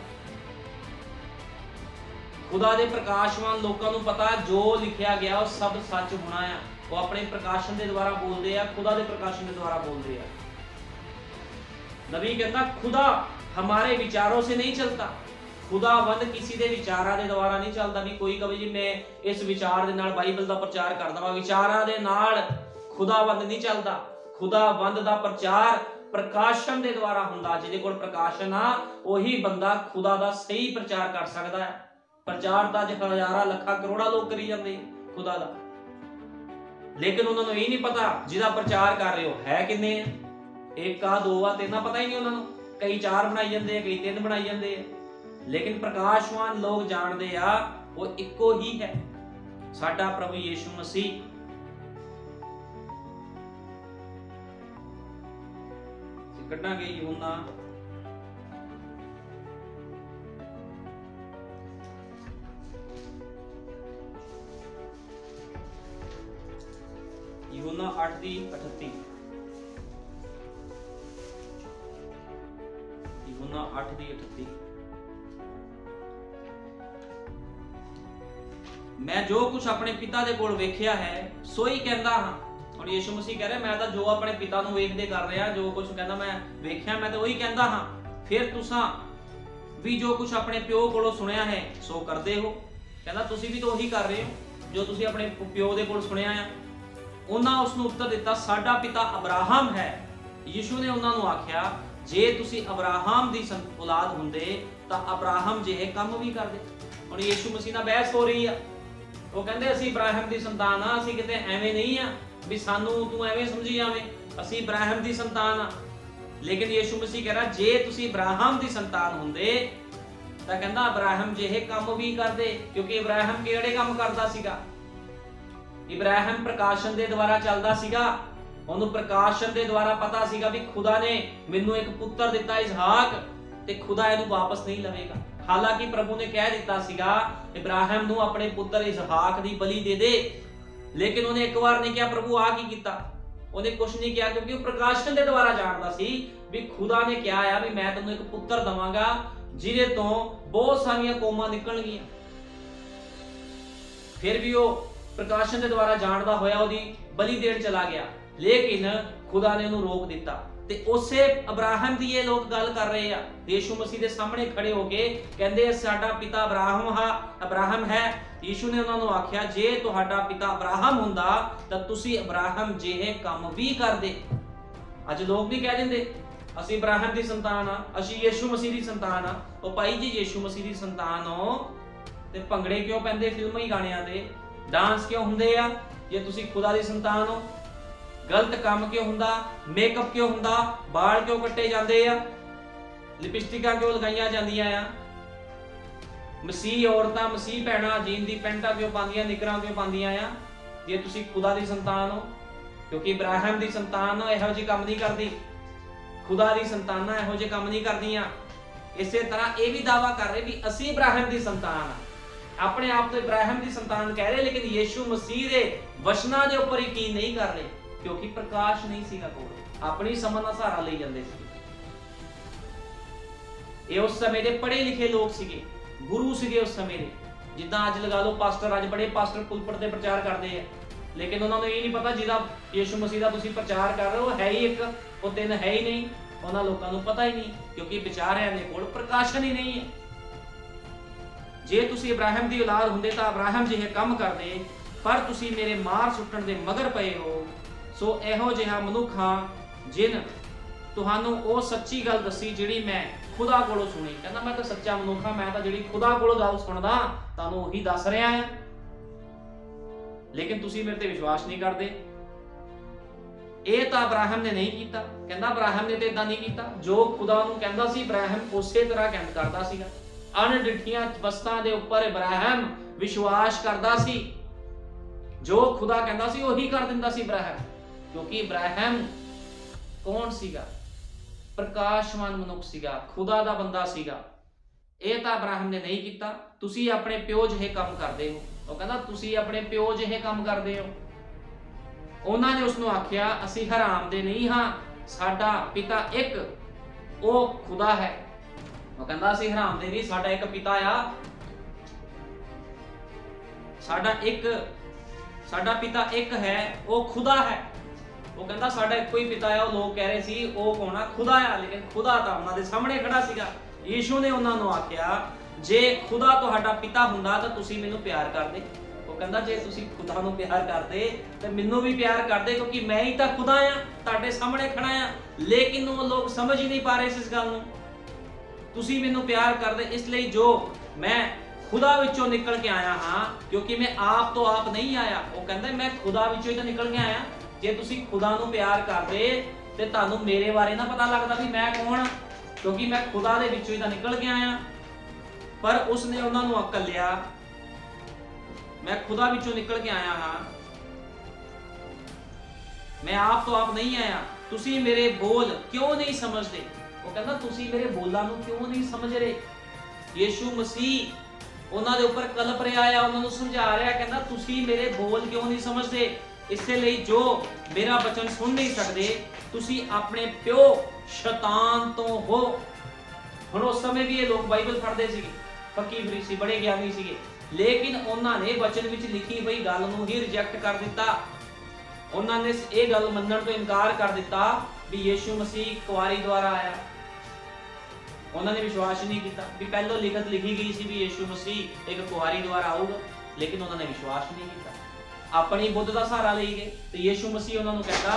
खुदा दे प्रकाशवान लोगों को पता जो लिखा गया वो सब सच होना है। वो अपने प्रकाशन के द्वारा बोलते हैं, खुदा के प्रकाशन के द्वारा बोलते हैं। नबी कहता खुदा हमारे विचारों से नहीं चलता, खुदावंद किसी के विचारों के द्वारा नहीं चलता। भी कोई कहे जी मैं इस विचार के नाल बाइबल का प्रचार करदा वां, विचारों के नाल खुदावंद नहीं चलता। खुदावंद का प्रचार प्रकाशन के द्वारा हुंदा, जिहदे कोल प्रकाशन आ वही बंदा खुदा का सही प्रचार कर सकता है। प्रचार तो अज हजारां लखां करोड़ां लोग करी जाते खुदा दा। लेकिन उन्होंने यही नहीं पता जिहदा प्रचार कर रहे हो है किन्ने आ, एक आ दो आ तीन पता ही नहीं उन्होंने, कई 4 बनाई जाते हैं, कई 3 बनाई जाते हैं। लेकिन प्रकाशवान लोग जानते आ वो इको ही है, साडा प्रभु यीशु मसीह। कढ़ांगे यूहन्ना यूहन्ना 8:38, यूहन्ना 8:38। मैं जो कुछ अपने पिता दे कोल वेखिया है सो ही कहंदा हां। ਹੁਣ ਯीशु मसीह कह रहा मैं तो जो अपने पिता ਨੂੰ ਵੇਖਦੇ ਕਰ ਰਿਹਾ, ਜੋ ਕੁਝ ਕਹਿੰਦਾ ਮੈਂ ਵੇਖਿਆ ਮੈਂ ਤਾਂ ਉਹੀ ਕਹਿੰਦਾ ਹਾਂ। ਫਿਰ ਤੁਸੀਂ ਵੀ ਜੋ ਕੁਝ ਆਪਣੇ ਪਿਓ ਕੋਲੋਂ ਸੁਣਿਆ ਹੈ ਸੋ ਕਰਦੇ ਹੋ। ਕਹਿੰਦਾ ਤੁਸੀਂ ਵੀ ਤਾਂ ਉਹੀ ਕਰ ਰਹੇ ਹੋ ਜੋ ਤੁਸੀਂ ਆਪਣੇ ਪਿਓ ਦੇ ਕੋਲ ਸੁਣਿਆ ਆ। ਉਹਨਾਂ ਉਸ ਨੂੰ ਉੱਤਰ ਦਿੱਤਾ ਸਾਡਾ ਪਿਤਾ ਅਬਰਾਹਮ ਹੈ। ਯੀਸ਼ੂ ਨੇ ਉਹਨਾਂ ਨੂੰ ਆਖਿਆ ਜੇ ਤੁਸੀਂ ਅਬਰਾਹਮ ਦੀ ਔਲਾਦ ਹੁੰਦੇ ਤਾਂ ਅਬਰਾਹਮ ਜਿਹੇ ਕੰਮ ਵੀ ਕਰਦੇ। ਹੁਣ ਯੀਸ਼ੂ ਮਸੀਹ ਨਾਲ ਬਹਿਸ ਹੋ ਰਹੀ ਆ। ਉਹ ਕਹਿੰਦੇ ਅਸੀਂ ਇਬਰਾਹਿਮ ਦੀ ਸੰਤਾਨ ਆ, ਅਸੀਂ ਕਿਤੇ ਐਵੇਂ ਨਹੀਂ ਆ भी सानू तू एवें समझी जावे, असी इब्राहिम दी संतान आ। लेकिन यीशु मसीह कह रहा जे तुसी इब्राहिम दी संतान हुंदे तां कहंदा इब्राहिम जिहे काम भी करदे, क्योंकि इब्राहिम किहड़े काम करदा सीगा? इब्राहिम प्रकाशन दे द्वारा चलदा सीगा। ओनू प्रकाशन दे द्वारा पता सीगा भी खुदा ने मैनू एक पुत्र दिता इसहाक ते खुदा इहनू वापस नहीं लवेगा। हालांकि प्रभु ने कह दिता सीगा इब्राहिम नू अपने पुत्र इसहाक दी बलि दे दे, लेकिन उन्हें एक बार नहीं किया प्रभु आ की कीता, उन्हें कुछ नहीं किया क्योंकि वो प्रकाशन के द्वारा जानता सी भी खुदा ने क्या आया भी मैं तेनू एक पुत्र दवांगा जिहदे तो बहुत सारियां कौमां निकलणगियां। फिर भी वो प्रकाशन के द्वारा जानदा होया ओदी बलि देण चला गया, लेकिन खुदा ने उन्हें रोक दिता। ते उसे अब्राहम दी ये लोग गल कर रहे आ, यीशु मसीह दे सामने खड़े होके कहंदे साडा पिता अब्राहम है। यीशु ने उन्होंने आख्या जे तुहाडा पिता अब्राहम हुंदा तां तुसी अब्राहम जिहे काम भी करदे। अज लोग भी कह दिंदे असीं अब्राहम दी संतान आ, असीं यीशु मसीह दी संतान आ। ओ भाई जी यीशु मसीह दी संतान हो ते भंगड़े क्यों पैंदे फिल्मी गाणियां ते, डांस क्यों हुंदे आ जे तुसी खुदा दी संतान हो? गलत काम क्यों हुंदा, मेकअप क्यों हुंदा, बाल क्यों कट्टे जांदे आ, लिपस्टिकां क्यों लगाईयां जांदियां आ, मसीह औरतां मसीह भैणां जीन दी पैंटां क्यों पांदियां, निकरां क्यों पांदियां आ जे तुसी खुदा दी संतान हो? क्योंकि इब्राहिम दी संतान इहो जी काम नहीं करदी, खुदा दी संतानां इहो जे काम नहीं करदियां। इसे तरह ये भी दावा कर रहे भी असीं इब्राहिम दी संतान आ, अपने आप तो इब्राहिम दी संतान कह रहे, लेकिन यीशु मसीह दे वचनां दे उपर यकीन नहीं कर रहे क्योंकि प्रकाश नहीं सीगा कोल, अपनी समझ दा सहारा ले जांदे सी। ये उस समय दे पढ़े लिखे लोग सीगे, गुरु सीगे उस समय दे। जिद्दां अज लगा लो पास्टर, अज बड़े पास्टर पुलपट ते प्रचार करदे आ, लेकिन उन्होंने ये नहीं पता जिहदा यीशु मसीह दा तुसीं प्रचार कर रहे हो है ही एक, वो 3 है ही नहीं। उन्हां लोकां नूं पता ही नहीं क्योंकि विचारिਆਂ दे कोल प्रकाशन ही नहीं है। जे तुसीं इब्राहिम दी औलाद हुंदे तां इब्राहिम जिहे काम करदे, पर तुसीं मेरे मार सुट्टण दे मगर पए हो। सो इहो जिहा मनुख हां जिन तुहानू ਉਹ सच्ची गल दसी जिहड़ी मैं खुदा कोलों सुनी। कहंदा मैं तो सच्चा मनुख हां, मैं तो जिहड़ी खुदा कोलों गल सुनदा तुहानू ਉਹੀ दस रहा हां, लेकिन तुसीं मेरे ते विश्वास नहीं करदे। ਇਹ ਤਾਂ ਇਬਰਾਹਿਮ ਨੇ ਨਹੀਂ ਕੀਤਾ। ਕਹਿੰਦਾ ਇਬਰਾਹਿਮ ਨੇ ਤੇ ਇਦਾਂ ਨਹੀਂ ਕੀਤਾ, ਜੋ ਖੁਦਾ ਨੂੰ ਕਹਿੰਦਾ ਸੀ ਇਬਰਾਹਿਮ ਉਸੇ ਤਰ੍ਹਾਂ ਕੰਮ ਕਰਦਾ ਸੀਗਾ। ਅਣਡਿੱਠੀਆਂ ਵਸਤਾਂ ਦੇ ਉੱਪਰ ਇਬਰਾਹਿਮ ਵਿਸ਼ਵਾਸ ਕਰਦਾ ਸੀ, ਜੋ ਖੁਦਾ ਕਹਿੰਦਾ ਸੀ ਉਹੀ ਕਰ ਦਿੰਦਾ ਸੀ ਇਬਰਾਹਿਮ। क्योंकि इब्राहिम कौन सीगा? प्रकाशवान मनुख सीगा, खुदा दा बंदा सीगा। ਇਹ ਤਾਂ ਇਬਰਾਹਿਮ ਨੇ नहीं ਕੀਤਾ। ਤੁਸੀਂ ਆਪਣੇ ਪਿਓ ਜਿਹੇ ਕੰਮ ਕਰਦੇ ਹੋ। ਉਹ ਕਹਿੰਦਾ ਤੁਸੀਂ ਆਪਣੇ ਪਿਓ ਜਿਹੇ ਕੰਮ ਕਰਦੇ ਹੋ। ਉਹਨਾਂ ਨੇ ਉਸ ਨੂੰ ਆਖਿਆ ਅਸੀਂ ਹਰਾਮ ਦੇ ਨਹੀਂ ਹਾਂ, ਸਾਡਾ ਪਿਤਾ ਇੱਕ ਉਹ ਖੁਦਾ ਹੈ। ਉਹ ਕਹਿੰਦਾ ਅਸੀਂ ਹਰਾਮ ਦੇ ਨਹੀਂ, ਸਾਡਾ ਇੱਕ ਪਿਤਾ ਆ, ਸਾਡਾ ਪਿਤਾ ਇੱਕ ਹੈ, ਉਹ ਖੁਦਾ ਹੈ। ਉਹ ਕਹਿੰਦਾ ਸਾਡਾ ਇੱਕੋ ਹੀ ਪਿਤਾ ਆ। ਉਹ ਲੋਕ ਕਹਿ ਰਹੇ ਸੀ ਉਹ ਕੌਣ ਆ? ਖੁਦਾ ਆ। ਲੇਕਿਨ ਖੁਦਾ ਤਾਂ ਉਹਨਾਂ ਦੇ ਸਾਹਮਣੇ ਖੜਾ ਸੀਗਾ। ਯੀਸ਼ੂ ਨੇ ਉਹਨਾਂ ਨੂੰ ਆਖਿਆ ਜੇ ਖੁਦਾ ਤੁਹਾਡਾ ਪਿਤਾ ਹੁੰਦਾ ਤਾਂ ਤੁਸੀਂ ਮੈਨੂੰ ਪਿਆਰ ਕਰਦੇ। ਉਹ ਕਹਿੰਦਾ ਜੇ ਤੁਸੀਂ ਖੁਦਾ ਨੂੰ ਪਿਆਰ ਕਰਦੇ ਤਾਂ ਮੈਨੂੰ ਵੀ ਪਿਆਰ ਕਰਦੇ, ਕਿਉਂਕਿ ਮੈਂ ਹੀ ਤਾਂ ਖੁਦਾ ਆ, ਤੁਹਾਡੇ ਸਾਹਮਣੇ ਖੜਾ ਆ। ਲੇਕਿਨ ਉਹ ਲੋਕ ਸਮਝ ਹੀ ਨਹੀਂ ਪਾ ਰਹੇ ਇਸ ਗੱਲ ਨੂੰ। ਤੁਸੀਂ ਮੈਨੂੰ ਪਿਆਰ ਕਰਦੇ ਇਸ ਲਈ ਜੋ ਮੈਂ खुदा विचों निकल के आया हाँ, क्योंकि मैं आप तो आप नहीं आया। वो कहता मैं खुदा विचों ही तो निकल के आया। जे तुसी खुदा नूं प्यार करदे ते तुहानूं मेरे बारे ना पता लगदा भी मैं कौन हाँ, क्योंकि मैं खुदा दे विचों ही तो निकल के आया। पर उसने उन्हां नूं अकल लिया, मैं खुदा विचों निकल के आया हाँ, मैं आप तो आप नहीं आया, तुसी मेरे बोल क्यों नहीं समझदे। वो कहता तुसी मेरे बोलां नूं क्यों नहीं समझ रहे। यीशु मसीह उन्हां दे उपर कलप रहा है, उन्हां नूं समझा रहा, कहता तुसी मेरे बोल क्यों नहीं समझदे। इसे ਲਈ जो मेरा वचन सुन नहीं सकते, तुसी अपने प्यो शैतान तो हो। हुण उस समय भी ये लोग बाइबल पढ़ते सी, फकीर फरीसी बड़े ज्ञानी सीगे, लेकिन उन्होंने वचन विच लिखी हुई गल नूं ही रिजेक्ट कर दिता। उन्होंने ये गल मनण तो इनकार कर दिता भी यीशु मसीह कुआरी द्वारा आया। उन्होंने विश्वास नहीं किया भी पहलों लिखत लिखी गई सी भी यीशु मसीह एक कुआरी द्वारा आऊगा, लेकिन उन्होंने विश्वास नहीं किया, अपनी बुद्ध का सहारा ले गए। तो यीशु मसीह उन्होंने कहता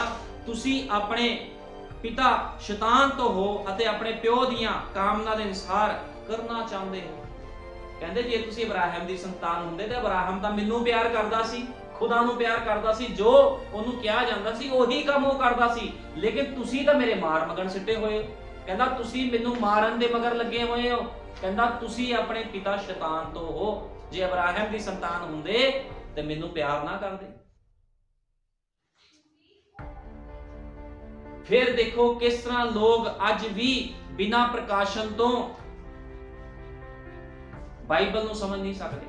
तुसी अपने पिता शैतान तो हो अते अपने प्यो दियां कामना दे अनुसार करना चाहते हो। कहते जे तुसी इब्राहिम दी संतान हुंदे ते इब्राहिम तां मैनूं प्यार करदा सी, खुदा नूं प्यार करदा सी, जो ओनूं किहा जांदा सी ओही काम वो करदा सी, लेकिन तुसी तां मेरे मार मगन सिੱਟੇ होए हो। कहता तुसी मैनूं मारन दे मगर लगे होए हो। कहता तुसी अपने पिता शैतान तो हो, जे इब्राहिम दी संतान हुंदे ते मैनूं प्यार ना करदे। फिर देखो किस तरह लोग अज भी बिना प्रकाशन तो बाइबल नूं समझ नहीं सकते,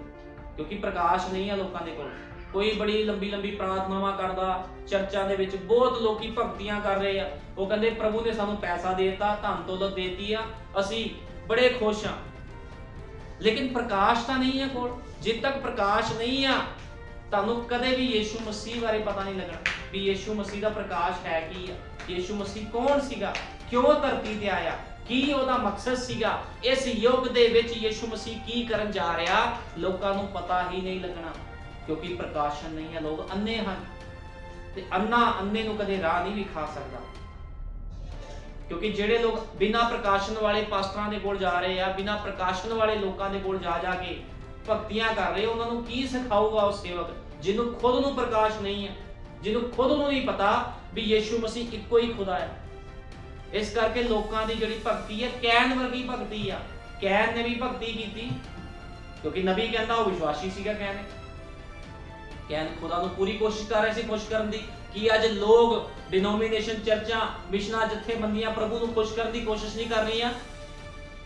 क्योंकि प्रकाश नहीं है लोगों दे कोल। कोई बड़ी लंबी लंबी प्रार्थनावां करदा, चर्चा दे विच बहुत लोकी भगतियां कर रहे आ, वो कहंदे प्रभु ने सानूं पैसा देता, धन दौलत देती आ, असीं बड़े खुश हां, लेकिन प्रकाश तां नहीं है कोल। जिद तक प्रकाश नहीं आ ਤੁਹਾਨੂੰ ਕਦੇ ਵੀ ਯੀਸ਼ੂ ਮਸੀਹ ਬਾਰੇ ਪਤਾ ਨਹੀਂ ਲੱਗਣਾ ਵੀ ਯੀਸ਼ੂ ਮਸੀਹ ਦਾ ਪ੍ਰਕਾਸ਼ ਹੈ ਕੀ ਆ, ਯੀਸ਼ੂ ਮਸੀਹ ਕੌਣ ਸੀਗਾ, ਕਿਉਂ ਧਰਤੀ ਤੇ ਆਇਆ, ਕੀ ਉਹਦਾ ਮਕਸਦ ਸੀਗਾ, ਇਸ ਯੁੱਗ ਦੇ ਵਿੱਚ ਯੀਸ਼ੂ ਮਸੀਹ ਕੀ ਕਰਨ ਜਾ ਰਿਹਾ, ਲੋਕਾਂ ਨੂੰ ਪਤਾ ਹੀ ਨਹੀਂ ਲੱਗਣਾ, ਕਿਉਂਕਿ ਪ੍ਰਕਾਸ਼ਨ ਨਹੀਂ ਹੈ। ਲੋਕ ਅੰਨੇ ਹਨ ਤੇ ਅੰਨਾ ਅੰਨੇ ਨੂੰ ਕਦੇ ਰਾਹ ਨਹੀਂ ਵਿਖਾ ਸਕਦਾ, ਕਿਉਂਕਿ ਜਿਹੜੇ ਲੋਕ ਬਿਨਾਂ ਪ੍ਰਕਾਸ਼ਨ ਵਾਲੇ ਪਾਸਟਰਾਂ ਦੇ ਕੋਲ ਜਾ ਰਹੇ ਆ, ਬਿਨਾਂ ਪ੍ਰਕਾਸ਼ਨ ਵਾਲੇ ਲੋਕਾਂ ਦੇ ਕੋਲ ਜਾ ਜਾ ਕੇ ਭਗਤੀਆਂ ਕਰ ਰਹੇ, ਉਹਨਾਂ ਨੂੰ ਕੀ ਸਿਖਾਊਗਾ ਉਹ ਸੇਵਕ ਜਿਹਨੂੰ ਖੁਦ ਨੂੰ ਪ੍ਰਕਾਸ਼ ਨਹੀਂ ਹੈ, ਜਿਹਨੂੰ ਖੁਦ ਨੂੰ ਨਹੀਂ ਪਤਾ ਵੀ ਯੀਸ਼ੂ ਮਸੀਹ ਇੱਕੋ ਹੀ ਖੁਦਾ ਹੈ। ਇਸ ਕਰਕੇ ਲੋਕਾਂ ਦੀ ਜਿਹੜੀ ਭਗਤੀ ਹੈ ਕੈਨ ਵਰਗੀ ਭਗਤੀ ਆ। ਕੈਨ ਨੇ ਵੀ ਭਗਤੀ ਕੀਤੀ ਕਿਉਂਕਿ ਨਬੀ ਕਹਿੰਦਾ ਉਹ ਵਿਸ਼ਵਾਸੀ ਸੀਗਾ। ਕੈਨ ਖੁਦਾ ਨੂੰ ਪੂਰੀ ਕੋਸ਼ਿਸ਼ ਕਰ ਰਿਹਾ ਸੀ ਖੁਸ਼ ਕਰਨ ਦੀ। ਕਿ ਅੱਜ ਲੋਕ ਡਿਨੋਮੀਨੇਸ਼ਨ ਚਰਚਾਂ ਮਿਸ਼ਨਾਂ ਜਥੇਬੰਦੀਆਂ ਪ੍ਰਭੂ ਨੂੰ ਖੁਸ਼ ਕਰਨ ਦੀ ਕੋਸ਼ਿਸ਼ ਨਹੀਂ ਕਰ ਰਹੀਆਂ।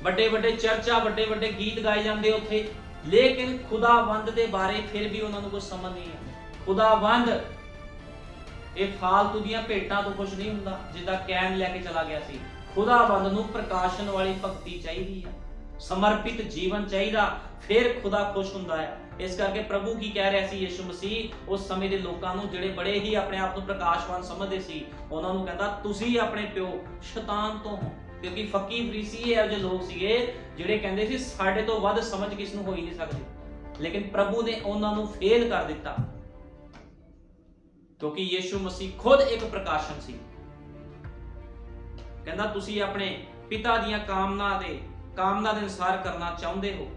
ਵੱਡੇ ਵੱਡੇ ਚਰਚਾਂ ਵੱਡੇ ਵੱਡੇ ਗੀਤ ਗਾਏ ਜਾਂਦੇ ਉੱਥੇ, लेकिन खुदावंद दे बारे फिर भी उन्होंने कुछ समझ नहीं है। खुदावंद ये फालतू दियां भेटां तो खुश नहीं हुंदा जिदा कैन लेके चला गया सी। खुदावंद नूं प्रकाशन वाली भगती चाहिदी है, समर्पित जीवन चाहिदा, फिर खुदा खुश हुंदा है। इस करके प्रभु की कह रहा सी यीशु मसीह उस समय दे लोकां नूं जिहड़े बड़े ही अपने आप नूं प्रकाशवान समझदे सी, उन्हां नूं कहंदा तुसीं अपने प्यो शैतान तो हो। क्योंकि फकीर फरीसी ये जो लोग सीगे जिहड़े कहंदे सी साडे तो वध समझ किस नूं हो ही नहीं सकदी, लेकिन प्रभु ने उन्हां नूं फेल कर दिता, क्योंकि यीशु मसीह खुद एक प्रकाशन सी। कहंदा तुसीं अपने पिता दियां कामना दे अनुसार करना चाहुंदे हो।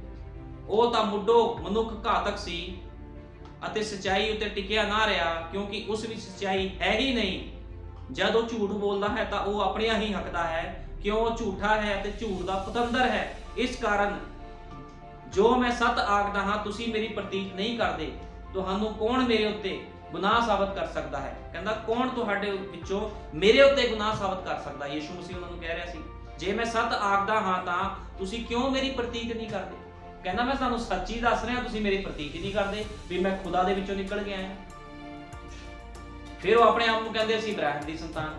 ਉਹ ਤਾਂ ਮੁੱਢੋਂ ਮਨੁੱਖ ਘਾਤਕ ਸੀ ਅਤੇ ਸਚਾਈ ਉੱਤੇ ਟਿਕਿਆ ਨਾ ਰਿਹਾ, ਕਿਉਂਕਿ ਉਸ ਵਿੱਚ ਸਚਾਈ ਹੈ ਹੀ ਨਹੀਂ। ਜਦ ਉਹ ਝੂਠ ਬੋਲਦਾ ਹੈ ਤਾਂ ਉਹ ਆਪਣਿਆਂ ਹੀ ਹੱਕਦਾ ਹੈ, ਕਿਉਂ ਉਹ ਝੂਠਾ ਹੈ ਤੇ ਝੂਠ ਦਾ ਪਤੰਦਰ ਹੈ। ਇਸ ਕਾਰਨ ਜੋ ਮੈਂ ਸੱਚ ਆਖਦਾ ਹਾਂ ਤੁਸੀਂ ਮੇਰੀ ਪ੍ਰਤੀਤ ਨਹੀਂ ਕਰਦੇ, ਤੁਹਾਨੂੰ ਕੌਣ ਮੇਰੇ ਉੱਤੇ ਗੁਨਾਹ ਸਾਬਤ ਕਰ ਸਕਦਾ ਹੈ। ਕਹਿੰਦਾ ਕੌਣ ਤੁਹਾਡੇ ਵਿੱਚੋਂ ਮੇਰੇ ਉੱਤੇ ਗੁਨਾਹ ਸਾਬਤ ਕਰ ਸਕਦਾ। ਯੀਸ਼ੂ ਮਸੀਹ ਉਹਨਾਂ ਨੂੰ ਕਹਿ ਰਿਹਾ ਸੀ ਜੇ ਮੈਂ ਸੱਚ ਆਖਦਾ ਹਾਂ ਤਾਂ ਤੁਸੀਂ ਕਿਉਂ ਮੇਰੀ ਪ੍ਰਤੀਤ ਨਹੀਂ ਕਰਦੇ। ਕਹਿੰਦਾ ਮੈਂ ਤੁਹਾਨੂੰ ਸੱਚੀ ਦੱਸ ਰਿਹਾ, ਤੁਸੀਂ ਮੇਰੀ ਪ੍ਰਤੀਤ ਨਹੀਂ ਕਰਦੇ ਵੀ ਮੈਂ ਖੁਦਾ ਦੇ ਵਿੱਚੋਂ ਨਿਕਲ ਕੇ ਆਇਆ। ਫਿਰ ਉਹ ਆਪਣੇ ਆਪ ਨੂੰ ਕਹਿੰਦੇ ਅਸੀਂ ਇਬਰਾਹਿਮ ਦੀ ਸੰਤਾਨ,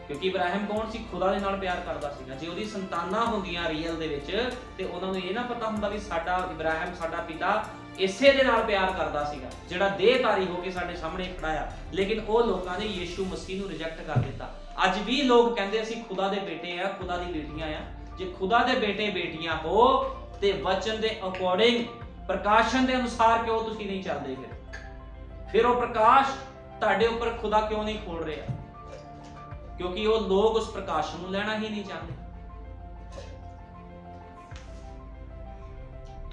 ਕਿਉਂਕਿ ਇਬਰਾਹਿਮ ਕੌਣ ਸੀ, ਖੁਦਾ ਦੇ ਨਾਲ ਪਿਆਰ ਕਰਦਾ ਸੀਗਾ। ਜੇ ਉਹਦੀ ਸੰਤਾਨਾਂ ਹੁੰਦੀਆਂ ਰੀਅਲ ਦੇ ਵਿੱਚ ਤੇ ਉਹਨਾਂ ਨੂੰ ਇਹ ਨਾ ਪਤਾ ਹੁੰਦਾ ਵੀ ਸਾਡਾ ਇਬਰਾਹਿਮ ਸਾਡਾ ਪਿਤਾ ਇਸੇ ਦੇ ਨਾਲ ਪਿਆਰ ਕਰਦਾ ਸੀਗਾ ਜਿਹੜਾ ਦੇਹਧਾਰੀ ਹੋ ਕੇ ਸਾਡੇ ਸਾਹਮਣੇ ਖੜਾ ਆ। ਲੇਕਿਨ ਉਹ ਲੋਕਾਂ ਨੇ ਯੀਸ਼ੂ ਮਸੀਹ ਨੂੰ ਰਿਜੈਕਟ ਕਰ ਦਿੱਤਾ। ਅੱਜ ਵੀ ਲੋਕ ਕਹਿੰਦੇ ਅਸੀਂ ਖੁਦਾ ਦੇ ਬੇਟੇ ਆ, ਖੁਦਾ ਦੀ ਬੇਟੀਆਂ ਆ। ਜੇ ਖੁਦਾ ਦੇ ਬੇਟੇ ਬੇਟੀਆਂ ਹੋ ਤੇ ਵਚਨ ਦੇ ਅਕੋਰਡਿੰਗ ਪ੍ਰਕਾਸ਼ਨ ਦੇ ਅਨੁਸਾਰ ਕਿਉਂ ਤੁਸੀਂ ਨਹੀਂ ਚੱਲਦੇ। ਫਿਰ ਉਹ ਪ੍ਰਕਾਸ਼ ਤੁਹਾਡੇ ਉੱਪਰ ਖੁਦਾ ਕਿਉਂ ਨਹੀਂ ਖੋਲ ਰਿਹਾ, ਕਿਉਂਕਿ ਉਹ ਲੋਕ ਉਸ ਪ੍ਰਕਾਸ਼ ਨੂੰ ਲੈਣਾ ਹੀ ਨਹੀਂ ਚਾਹੁੰਦੇ।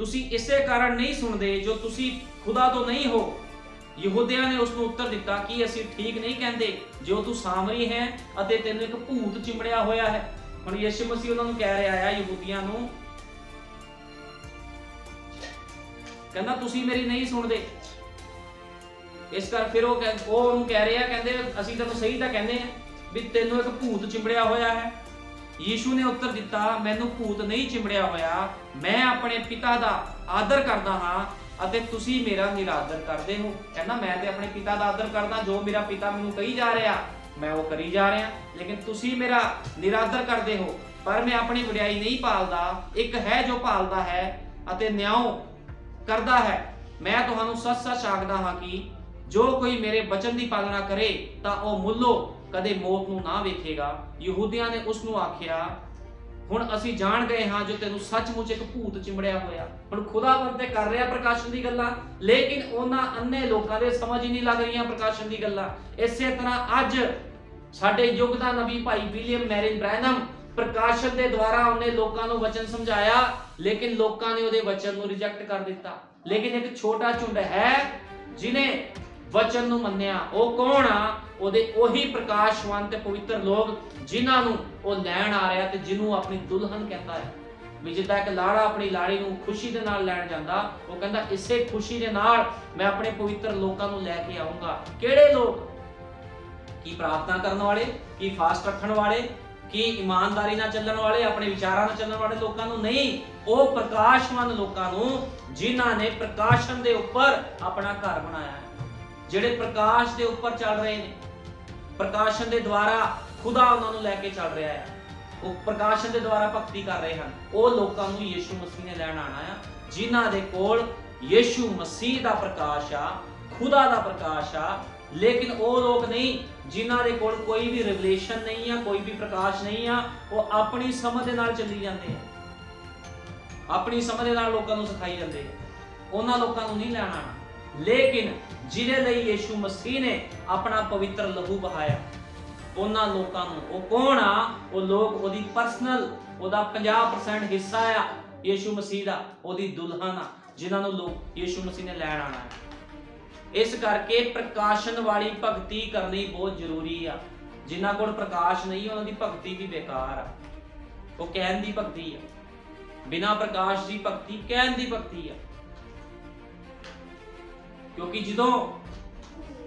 ਤੁਸੀਂ ਇਸੇ ਕਾਰਨ ਨਹੀਂ ਸੁਣਦੇ ਜੋ ਤੁਸੀਂ ਖੁਦਾ ਤੋਂ ਨਹੀਂ ਹੋ। ਯਹੂਦੀਆਂ ਨੇ ਉਸ ਨੂੰ ਉੱਤਰ ਦਿੱਤਾ ਕਿ ਅਸੀਂ ਠੀਕ ਨਹੀਂ ਕਹਿੰਦੇ ਜੋ ਤੂੰ ਸਾਮਰੀ ਹੈ ਅਤੇ ਤੈਨੂੰ ਇੱਕ ਭੂਤ ਚਿੰਬੜਿਆ ਹੋਇਆ ਹੈ। ਹੁਣ ਯਿਸੂ ਮਸੀਹ ਉਹਨਾਂ ਨੂੰ ਕਹਿ ਰਿਹਾ ਹੈ, ਯਹੂਦੀਆਂ ਨੂੰ ਕਹਿੰਦਾ ਤੁਸੀਂ ਮੇਰੀ ਨਹੀਂ ਸੁਣਦੇ। ਇਸ ਕਰ ਫਿਰ ਉਹ ਉਹਨੂੰ ਕਹਿ ਰਿਹਾ, ਕਹਿੰਦੇ ਅਸੀਂ ਤੈਨੂੰ ਸਹੀ ਤਾਂ ਕਹਿੰਦੇ ਆ ਵੀ ਤੈਨੂੰ ਇੱਕ ਭੂਤ ਚਿੰਬੜਿਆ ਹੋਇਆ ਹੈ। ਯੀਸ਼ੂ ਨੇ ਉੱਤਰ ਦਿੱਤਾ, ਮੈਨੂੰ ਭੂਤ ਨਹੀਂ ਚਿੰਬੜਿਆ ਹੋਇਆ, ਮੈਂ ਆਪਣੇ ਪਿਤਾ ਦਾ ਆਦਰ ਕਰਦਾ ਹਾਂ ਅਤੇ ਤੁਸੀਂ ਮੇਰਾ ਨਿਰਾਦਰ ਕਰਦੇ ਹੋ। ਕਹਿੰਦਾ ਮੈਂ ਤੇ ਆਪਣੇ ਪਿਤਾ ਦਾ ਆਦਰ ਕਰਦਾ, ਜੋ ਮੇਰਾ ਪਿਤਾ ਮੈਨੂੰ ਕਹੀ ਜਾ ਰਿਹਾ ਮੈਂ ਉਹ ਕਰੀ ਜਾ ਰਿਹਾ, ਲੇਕਿਨ ਤੁਸੀਂ ਮੇਰਾ ਨਿਰਾਦਰ ਕਰਦੇ ਹੋ। ਪਰ ਮੈਂ ਆਪਣੀ ਵਡਿਆਈ ਨਹੀਂ ਭਾਲਦਾ, ਇੱਕ ਹੈ ਜੋ ਭਾਲਦਾ ਹੈ ਅਤੇ ਨਿਆਂ ਕਰਦਾ ਹੈ। ਮੈਂ ਤੁਹਾਨੂੰ ਸੱਚ-ਸੱਚ ਆਖਦਾ ਹਾਂ ਕਿ ਜੋ ਕੋਈ ਮੇਰੇ ਬਚਨ ਦੀ ਪਾਲਣਾ ਕਰੇ ਤਾਂ ਉਹ ਮੁੱਲੋਂ ਕਦੇ ਮੌਤ ਨੂੰ ਨਾ ਵੇਖੇਗਾ। ਯਹੂਦੀਆਂ ਨੇ ਉਸ ਨੂੰ ਆਖਿਆ, ਹੁਣ ਅਸੀਂ ਜਾਣ ਗਏ ਹਾਂ ਜੋ ਤੈਨੂੰ ਸੱਚਮੁੱਚ ਇੱਕ ਭੂਤ ਚਿੰਬੜਿਆ ਹੋਇਆ। ਹੁਣ ਖੁਦਾਵੰਦ ਤੇ ਕਰ ਰਿਹਾ ਪ੍ਰਕਾਸ਼ਨ ਦੀ ਗੱਲਾਂ, ਲੇਕਿਨ ਉਹਨਾਂ ਅੰਨੇ ਲੋਕਾਂ ਦੇ ਸਮਝ ਹੀ ਨਹੀਂ ਲੱਗ ਰਹੀਆਂ ਪ੍ਰਕਾਸ਼ਨ ਦੀ ਗੱਲਾਂ। ਇਸੇ ਤਰ੍ਹਾਂ ਅੱਜ ਸਾਡੇ ਯੁੱਗ ਦਾ ਨਬੀ ਭਾਈ ਵਿਲੀਅਮ ਮੈਰਿਨ ਬ੍ਰੈਨਮ ਪ੍ਰਕਾਸ਼ਨ ਦੇ ਦੁਆਰਾ ਉਹਨੇ ਲੋਕਾਂ ਨੂੰ ਵਚਨ ਸਮਝਾਇਆ, ਲੇਕਿਨ ਲੋਕਾਂ ਨੇ ਉਹਦੇ ਵਚਨ ਨੂੰ ਰਿਜੈਕਟ ਕਰ ਦਿੱਤਾ। ਲੇਕਿਨ ਇੱਕ ਛੋਟਾ ਝੁੰਡ ਹੈ ਜਿਨੇ ਵਚਨ ਨੂੰ ਮੰਨਿਆ। ਉਹ ਕੌਣ ਆ? ਉਹਦੇ ਉਹੀ ਪ੍ਰਕਾਸ਼ਵਾਨ ਤੇ ਪਵਿੱਤਰ ਲੋਕ ਜਿਨ੍ਹਾਂ ਨੂੰ ਉਹ ਲੈਣ ਆ ਰਿਹਾ ਤੇ ਜਿਹਨੂੰ ਆਪਣੀ ਦੁਲਹਨ ਕਹਿੰਦਾ ਹੈ। ਵੀ ਜਿੱਦਾਂ ਇੱਕ ਲਾੜਾ ਆਪਣੀ ਲਾੜੀ ਨੂੰ ਖੁਸ਼ੀ ਦੇ ਨਾਲ ਲੈਣ ਜਾਂਦਾ, ਉਹ ਕਹਿੰਦਾ ਇਸੇ ਖੁਸ਼ੀ ਦੇ ਨਾਲ ਮੈਂ ਆਪਣੇ ਪਵਿੱਤਰ ਲੋਕਾਂ ਨੂੰ ਲੈ ਕੇ ਆਉਂਗਾ। ਕਿਹੜੇ ਲੋਕ? ਕੀ ਪ੍ਰਾਰਥਨਾ ਕਰਨ ਵਾਲੇ, ਕੀ ਫਾਸਟ ਰੱਖਣ ਵਾਲੇ, ਕੀ ਇਮਾਨਦਾਰੀ ਨਾਲ ਚੱਲਣ ਵਾਲੇ, ਆਪਣੇ ਵਿਚਾਰਾਂ ਨਾਲ ਚੱਲਣ ਵਾਲੇ ਲੋਕਾਂ ਨੂੰ ਨਹੀਂ, ਉਹ ਪ੍ਰਕਾਸ਼ਵਾਨ ਲੋਕਾਂ ਨੂੰ ਜਿਨ੍ਹਾਂ ਨੇ ਪ੍ਰਕਾਸ਼ਨ ਦੇ ਉੱਪਰ ਆਪਣਾ ਘਰ ਬਣਾਇਆ ਹੈ, ਜਿਹੜੇ ਪ੍ਰਕਾਸ਼ ਦੇ ਉੱਪਰ ਚੱਲ ਰਹੇ ਨੇ, ਪ੍ਰਕਾਸ਼ਨ ਦੇ ਦੁਆਰਾ ਖੁਦਾ ਉਹਨਾਂ ਨੂੰ ਲੈ ਕੇ ਚੱਲ ਰਿਹਾ ਹੈ, ਉਹ ਪ੍ਰਕਾਸ਼ਨ ਦੇ ਦੁਆਰਾ ਭਗਤੀ ਕਰ ਰਹੇ ਹਨ। ਉਹ ਲੋਕਾਂ ਨੂੰ ਯਿਸੂ ਮਸੀਹ ਨੇ ਲੈਣ ਆਣਾ ਆ, ਜਿਨ੍ਹਾਂ ਦੇ ਕੋਲ ਯਿਸੂ ਮਸੀਹ ਦਾ ਪ੍ਰਕਾਸ਼ ਆ, ਖੁਦਾ ਦਾ ਪ੍ਰਕਾਸ਼ ਆ। ਲੇਕਿਨ ਉਹ ਲੋਕ ਨਹੀਂ ਜਿਨ੍ਹਾਂ ਦੇ ਕੋਲ ਕੋਈ ਵੀ ਰਿਵਲੇਸ਼ਨ ਨਹੀਂ ਆ, ਕੋਈ ਵੀ ਪ੍ਰਕਾਸ਼ ਨਹੀਂ ਆ। ਉਹ ਆਪਣੀ ਸਮਝ ਦੇ ਨਾਲ ਚੱਲੀ ਜਾਂਦੇ ਆ, ਆਪਣੀ ਸਮਝ ਦੇ ਨਾਲ ਲੋਕਾਂ ਨੂੰ ਸਿਖਾਈ ਜਾਂਦੇ ਆ। ਉਹਨਾਂ ਲੋਕਾਂ ਨੂੰ ਨਹੀਂ ਲੈਣਾ। ਲੇਕਿਨ ਜਿਹਦੇ ਲਈ ਯਿਸੂ ਮਸੀਹ ਨੇ ਆਪਣਾ ਪਵਿੱਤਰ ਲਹੂ ਬਹਾਇਆ, ਉਹਨਾਂ ਲੋਕਾਂ ਨੂੰ, ਉਹ ਕੌਣ ਆ? ਉਹ ਲੋਕ ਉਹਦੀ ਪਰਸਨਲ, ਉਹਦਾ 50% ਹਿੱਸਾ ਆ ਯਿਸੂ ਮਸੀਹ ਦਾ, ਉਹਦੀ ਦੁਲਹਨ ਆ, ਜਿਨ੍ਹਾਂ ਨੂੰ ਲੋਕ ਯਿਸੂ ਮਸੀਹ ਨੇ ਲੈਣ ਆਣਾ ਹੈ। ਇਸ ਕਰਕੇ ਪ੍ਰਕਾਸ਼ਨ ਵਾਲੀ ਭਗਤੀ ਕਰਨੀ ਬਹੁਤ ਜ਼ਰੂਰੀ ਆ। ਜਿਨ੍ਹਾਂ ਕੋਲ ਪ੍ਰਕਾਸ਼ ਨਹੀਂ, ਉਹਨਾਂ ਦੀ ਭਗਤੀ ਵੀ ਬੇਕਾਰ ਆ। ਉਹ ਕਹਿਣ ਦੀ ਭਗਤੀ ਆ, ਬਿਨਾਂ ਪ੍ਰਕਾਸ਼ ਦੀ ਭਗਤੀ ਕਹਿਣ ਦੀ ਭਗਤੀ ਆ। ਕਿਉਂਕਿ ਜਦੋਂ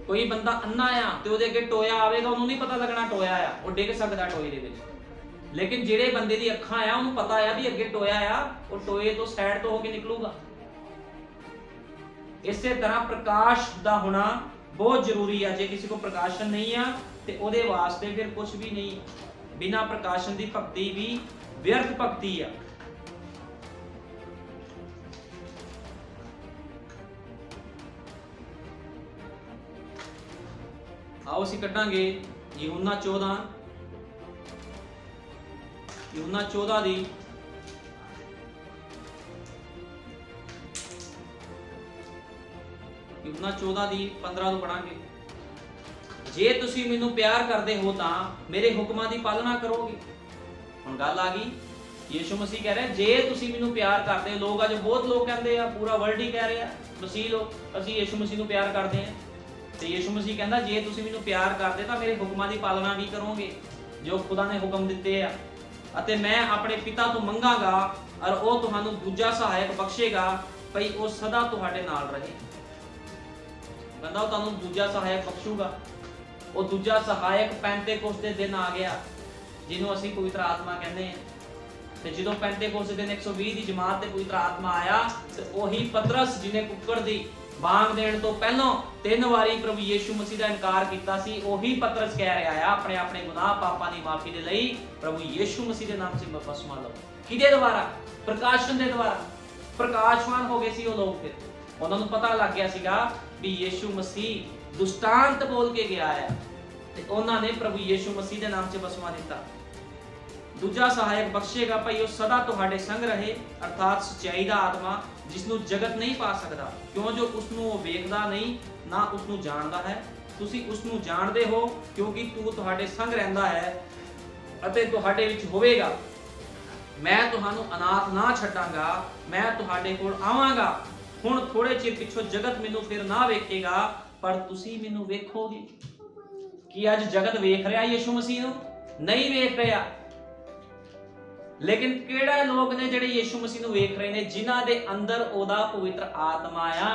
ਕੋਈ ਬੰਦਾ ਅੰਨਾ ਆ ਤੇ ਉਹਦੇ ਅੱਗੇ ਟੋਇਆ ਆਵੇਗਾ, ਉਹਨੂੰ ਨਹੀਂ ਪਤਾ ਲੱਗਣਾ ਟੋਇਆ ਆ, ਉਹ ਡਿੱਗ ਸਕਦਾ ਟੋਏ ਦੇ ਵਿੱਚ। ਲੇਕਿਨ ਜਿਹੜੇ ਬੰਦੇ ਦੀ ਅੱਖਾਂ ਆ, ਉਹਨੂੰ ਪਤਾ ਆ ਵੀ ਅੱਗੇ ਟੋਇਆ ਆ, ਉਹ ਟੋਏ ਤੋਂ ਸਾਈਡ ਤੋਂ ਹੋ ਕੇ ਨਿਕਲੂਗਾ। ਇਸੇ ਤਰ੍ਹਾਂ ਪ੍ਰਕਾਸ਼ ਦਾ ਹੋਣਾ ਬਹੁਤ ਜ਼ਰੂਰੀ ਆ। ਜੇ ਕਿਸੇ ਕੋ ਪ੍ਰਕਾਸ਼ਨ ਨਹੀਂ ਆ ਤੇ ਉਹਦੇ ਵਾਸਤੇ ਫਿਰ ਕੁਝ ਵੀ ਨਹੀਂ। ਬਿਨਾਂ ਪ੍ਰਕਾਸ਼ਨ ਦੀ ਭਗਤੀ ਵੀ ਵਿਅਰਥ ਭਗਤੀ ਆ। आओ ਅਸੀਂ ਕੱਢਾਂਗੇ ਯਹੂਨਾ 14 ਦੀ ਯਹੂਨਾ 14 ਦੀ 15 ਤੋਂ ਪੜਾਂਗੇ। ਜੇ ਤੁਸੀਂ ਮੈਨੂੰ ਪਿਆਰ ਕਰਦੇ ਹੋ ਤਾਂ ਮੇਰੇ ਹੁਕਮਾਂ ਦੀ ਪਾਲਣਾ ਕਰੋਗੇ। ਹੁਣ ਗੱਲ ਆ ਗਈ, ਯਿਸੂ ਮਸੀਹ ਕਹਿ ਰਿਹਾ ਜੇ ਤੁਸੀਂ ਮੈਨੂੰ ਪਿਆਰ ਕਰਦੇ ਹੋ। ਲੋਕ ਅੱਜ ਬਹੁਤ ਲੋਕ ਕਹਿੰਦੇ ਆ, ਪੂਰਾ ਵਰਲਡ ਹੀ ਕਹਿ ਰਿਹਾ ਮਸੀਹ ਲੋਕ, ਅਸੀਂ ਯਿਸੂ ਮਸੀਹ ਨੂੰ ਪਿਆਰ ਕਰਦੇ ਆ। ਤੇ ਯਿਸੂ ਮਸੀਹ ਕਹਿੰਦਾ ਜੇ ਤੁਸੀਂ ਮੈਨੂੰ ਪਿਆਰ ਕਰਦੇ ਤਾਂ ਮੇਰੇ ਹੁਕਮਾਂ ਦੀ ਪਾਲਣਾ ਵੀ ਕਰੋਗੇ, ਜੋ ਖੁਦਾ ਨੇ ਹੁਕਮ ਦਿੱਤੇ ਆ। ਅਤੇ ਮੈਂ ਆਪਣੇ ਪਿਤਾ ਤੋਂ ਮੰਗਾਂਗਾ ਔਰ ਉਹ ਤੁਹਾਨੂੰ ਦੂਜਾ ਸਹਾਇਕ ਬਖਸ਼ੇਗਾ, ਭਈ ਉਹ ਸਦਾ ਤੁਹਾਡੇ ਨਾਲ ਰਹੇ। ਕਹਿੰਦਾ ਉਹ ਤੁਹਾਨੂੰ ਦੂਜਾ ਸਹਾਇਕ ਬਖਸ਼ੂਗਾ। ਉਹ ਦੂਜਾ ਸਹਾਇਕ ਪੈਂਤੇਕੋਸਤ ਦੇ ਦਿਨ ਆ ਗਿਆ, ਜਿਹਨੂੰ ਅਸੀਂ ਪਵਿੱਤਰ ਆਤਮਾ ਕਹਿੰਦੇ ਆ। ਤੇ ਜਦੋਂ ਪੈਂਤੇਕੋਸਤ ਦੇ ਦਿਨ 120 ਦੀ ਜਮਾਤ ਤੇ ਪਵਿੱਤਰ ਆਤਮਾ ਆਇਆ, ਤੇ ਉਹੀ ਪਤਰਸ ਜਿਹਨੇ ਕੁੱਕੜ ਦੀ ਬਾਂਗ ਦੇਣ ਤੋਂ ਪਹਿਲਾਂ 3 ਵਾਰੀ ਪ੍ਰਭੂ ਯਿਸੂ ਮਸੀਹ ਦਾ ਇਨਕਾਰ ਕੀਤਾ ਸੀ, ਉਹੀ ਪਤਰਸ ਕਹਿ ਰਿਹਾ ਆ ਆਪਣੇ ਆਪਣੇ ਗੁਨਾਹ ਪਾਪਾਂ ਦੀ ਮਾਫੀ ਦੇ ਲਈ ਪ੍ਰਭੂ ਯਿਸੂ ਮਸੀਹ ਦੇ ਨਾਮ 'ਚ ਬਪਤਿਸਮਾ ਲਓ। ਕਿਹਦੇ ਦੁਆਰਾ? ਪ੍ਰਕਾਸ਼ਨ ਦੇ ਦੁਆਰਾ। ਪ੍ਰਕਾਸ਼ਵਾਨ ਹੋ ਗਏ ਸੀ ਉਹ ਲੋਕ। ਫਿਰ ਉਹਨਾਂ ਨੂੰ ਪਤਾ ਲੱਗ ਗਿਆ ਸੀਗਾ ਵੀ ਯਿਸੂ ਮਸੀਹ ਦੁਸ਼ਟਾਂਤ ਬੋਲ ਕੇ ਗਿਆ ਆ, ਤੇ ਉਹਨਾਂ ਨੇ ਪ੍ਰਭੂ ਯਿਸੂ ਮਸੀਹ ਦੇ ਨਾਮ 'ਚ ਬਪਤਿਸਮਾ ਦਿੱਤਾ। ਦੂਜਾ ਸਹਾਇਕ ਬਖਸ਼ੇਗਾ, ਭਾਈ ਉਹ ਸਦਾ ਤੁਹਾਡੇ ਸੰਗ ਰਹੇ, ਅਰਥਾਤ ਸੱਚਾਈ ਦਾ ਆਤਮਾ, ਜਿਸ ਨੂੰ ਜਗਤ ਨਹੀਂ ਪਾ ਸਕਦਾ, ਕਿਉਂ ਜੋ ਉਸ ਨੂੰ ਉਹ ਵੇਖਦਾ ਨਹੀਂ ਨਾ ਉਸ ਨੂੰ ਜਾਣਦਾ ਹੈ। ਤੁਸੀਂ ਉਸ ਨੂੰ ਜਾਣਦੇ ਹੋ ਕਿਉਂਕਿ ਤੂੰ ਤੁਹਾਡੇ ਸੰਗ ਰਹਿੰਦਾ ਹੈ ਅਤੇ ਤੁਹਾਡੇ ਵਿੱਚ ਹੋਵੇਗਾ। मैं तुहानू अनाथ ना छड्डांगा, मैं तुहाडे कोल आवांगा। हुण थोड़े चिर पिछों जगत मैनू फिर ना वेखेगा, पर तुसी मैनू वेखोगे। कि अज जगत वेख रहा यीशु मसीह नू? नहीं वेख रहा। लेकिन किहड़े लोग ने जिहड़े यीशु मसीह नू वेख रहे ने, जिन्हां दे अंदर ओदा पवित्र आत्मा आ।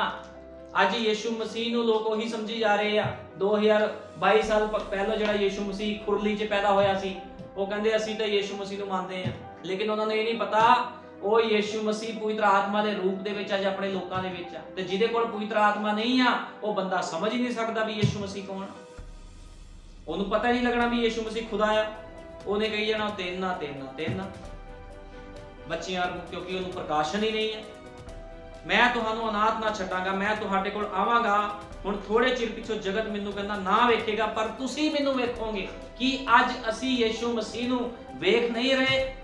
अज यीशु मसीह नू लोग ओही समझी जा रहे आ। 2022 साल पहले जिहड़ा यीशु मसीह खुरली च पैदा होया सी, वो कहंदे असीं तां यीशु मसीह नू मानदे आ, लेकिन उन्हां नूं ये नहीं पता ਉਹ ਯीशु मसीह पवित्र आत्मा ਦੇ ਰੂਪ ਦੇ ਵਿੱਚ ਅੱਜ ਆਪਣੇ ਲੋਕਾਂ ਦੇ ਵਿੱਚ ਆ। ਤੇ ਜਿਹਦੇ ਕੋਲ ਪਵਿੱਤਰ ਆਤਮਾ ਨਹੀਂ ਆ, ਉਹ ਬੰਦਾ ਸਮਝ ਹੀ ਨਹੀਂ ਸਕਦਾ ਵੀ ਯीशु मसीह ਕੌਣ ਆ। ਉਹਨੂੰ ਪਤਾ ਨਹੀਂ ਲੱਗਣਾ ਵੀ ਯीशु मसीह ਖੁਦਾ ਆ। ਉਹਨੇ ਕਹੀ ਜਾਣਾ ਤਿੰਨ ਬੱਚਿਆਂ ਨੂੰ, ਕਿਉਂਕਿ ਉਹਨੂੰ ਪ੍ਰਕਾਸ਼ਨ ਹੀ ਨਹੀਂ ਹੈ। ਮੈਂ ਤੁਹਾਨੂੰ ਅਨਾਥ ਨਾ ਛੱਡਾਂਗਾ, ਮੈਂ ਤੁਹਾਡੇ ਕੋਲ ਆਵਾਂਗਾ। ਹੁਣ ਥੋੜੇ ਚਿਰ ਪਿੱਛੋਂ ਜਗਤ ਮੈਨੂੰ ਕਹਿੰਦਾ ਨਾ ਵੇਖੇਗਾ, ਪਰ ਤੁਸੀਂ ਮੈਨੂੰ ਵੇਖੋਗੇ। ਕਿ ਅੱਜ ਅਸੀਂ ਯीशु मसीह ਨੂੰ ਵੇਖ ਨਹੀਂ ਰਹੇ,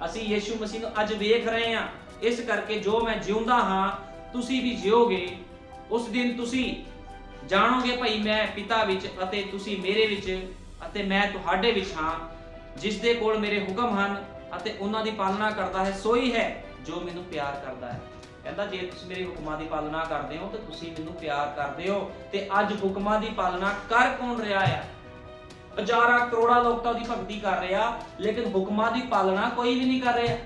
ਅਸੀਂ ਯीशु मसीह ਨੂੰ ਅੱਜ ਵੇਖ ਰਹੇ ਹਾਂ। ਇਸ ਕਰਕੇ ਜੋ ਮੈਂ ਜਿਉਂਦਾ ਹਾਂ, ਤੁਸੀਂ ਵੀ ਜਿਓਗੇ। ਉਸ ਦਿਨ ਤੁਸੀਂ ਜਾਣੋਗੇ ਭਈ ਮੈਂ ਪਿਤਾ ਵਿੱਚ ਅਤੇ ਤੁਸੀਂ ਮੇਰੇ ਵਿੱਚ ਅਤੇ ਮੈਂ ਤੁਹਾਡੇ ਵਿੱਚ ਹਾਂ। ਜਿਸ ਦੇ ਕੋਲ ਮੇਰੇ ਹੁਕਮ ਹਨ ਅਤੇ ਉਹਨਾਂ ਦੀ ਪਾਲਣਾ ਕਰਦਾ ਹੈ, ਸੋਈ ਹੈ ਜੋ ਮੈਨੂੰ ਪਿਆਰ ਕਰਦਾ ਹੈ। ਕਹਿੰਦਾ ਜੇ ਤੁਸੀਂ ਮੇਰੇ ਹੁਕਮਾਂ ਦੀ ਪਾਲਣਾ ਕਰਦੇ ਹੋ ਤੇ ਤੁਸੀਂ ਮੈਨੂੰ ਪਿਆਰ ਕਰਦੇ ਹੋ। ਤੇ ਅੱਜ ਹੁਕਮਾਂ ਦੀ ਪਾਲਣਾ ਕਰ ਕੌਣ ਰਿਹਾ ਹੈ? ਹਜ਼ਾਰਾਂ ਕਰੋੜਾਂ ਲੋਕ ਤਾਂ ਉਹਦੀ ਭਗਤੀ ਕਰ ਰਹੇ ਆ, ਲੇਕਿਨ ਹੁਕਮਾਂ ਦੀ ਪਾਲਣਾ ਕੋਈ ਵੀ ਨਹੀਂ ਕਰ ਰਿਹਾ।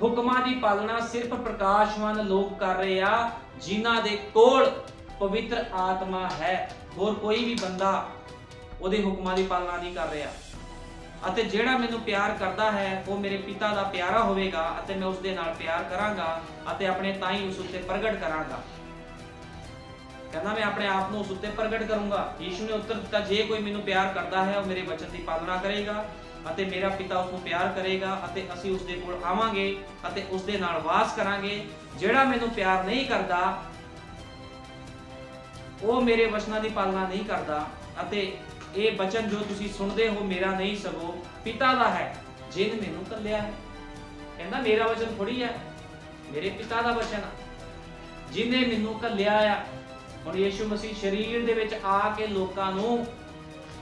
ਹੁਕਮਾਂ ਦੀ ਪਾਲਣਾ ਸਿਰਫ ਪ੍ਰਕਾਸ਼ਵਾਨ ਲੋਕ ਕਰ ਰਹੇ ਆ, ਜਿਨ੍ਹਾਂ ਦੇ ਕੋਲ ਪਵਿੱਤਰ ਆਤਮਾ ਹੈ। ਹੋਰ ਕੋਈ ਵੀ ਬੰਦਾ ਉਹਦੇ ਹੁਕਮਾਂ ਦੀ ਪਾਲਣਾ ਨਹੀਂ ਕਰ ਰਿਹਾ। ਅਤੇ ਜਿਹੜਾ ਮੈਨੂੰ ਪਿਆਰ ਕਰਦਾ ਹੈ, ਉਹ ਮੇਰੇ ਪਿਤਾ ਦਾ ਪਿਆਰਾ ਹੋਵੇਗਾ ਅਤੇ ਮੈਂ ਉਸ ਦੇ ਨਾਲ ਪਿਆਰ ਕਰਾਂਗਾ ਅਤੇ ਆਪਣੇ ਤਾਈਂ ਉਸ ਉੱਤੇ ਪ੍ਰਗਟ ਕਰਾਂਗਾ। ਕਹਿੰਦਾ ਮੈਂ ਆਪਣੇ ਆਪ ਨੂੰ ਉਸ ਉੱਤੇ ਪ੍ਰਗਟ ਕਰੂੰਗਾ। ਯੀਸ਼ੂ ਨੇ ਉੱਤਰ ਦਿੱਤਾ, ਜੇ ਕੋਈ ਮੈਨੂੰ ਪਿਆਰ ਕਰਦਾ ਹੈ, ਉਹ ਮੇਰੇ ਵਚਨ ਦੀ ਪਾਲਣਾ ਕਰੇਗਾ ਅਤੇ ਮੇਰਾ ਪਿਤਾ ਉਸ ਨੂੰ ਪਿਆਰ ਕਰੇਗਾ ਅਤੇ ਅਸੀਂ ਉਸ ਦੇ ਕੋਲ ਆਵਾਂਗੇ ਅਤੇ ਉਸ ਦੇ ਨਾਲ ਵਾਸ ਕਰਾਂਗੇ। ਜਿਹੜਾ ਮੈਨੂੰ ਪਿਆਰ ਨਹੀਂ ਕਰਦਾ, ਉਹ ਮੇਰੇ ਵਚਨਾਂ ਦੀ ਪਾਲਣਾ ਨਹੀਂ ਕਰਦਾ। ਅਤੇ ਇਹ ਬਚਨ ਜੋ ਤੁਸੀਂ ਸੁਣਦੇ ਹੋ ਮੇਰਾ ਨਹੀਂ ਸਗੋਂ ਪਿਤਾ ਦਾ ਹੈ, ਜਿਨ ਮੈਨੂੰ ਘੱਲਿਆ ਹੈ। ਕਹਿੰਦਾ ਮੇਰਾ ਵਚਨ ਥੋੜੀ ਹੈ, ਮੇਰੇ ਪਿਤਾ ਦਾ ਵਚਨ ਆ, ਜਿਨੇ ਮੈਨੂੰ ਘੱਲਿਆ ਆ। ਹੁਣ ਯीशु मसीह शरीर ਦੇ ਵਿੱਚ ਆ ਕੇ ਲੋਕਾਂ ਨੂੰ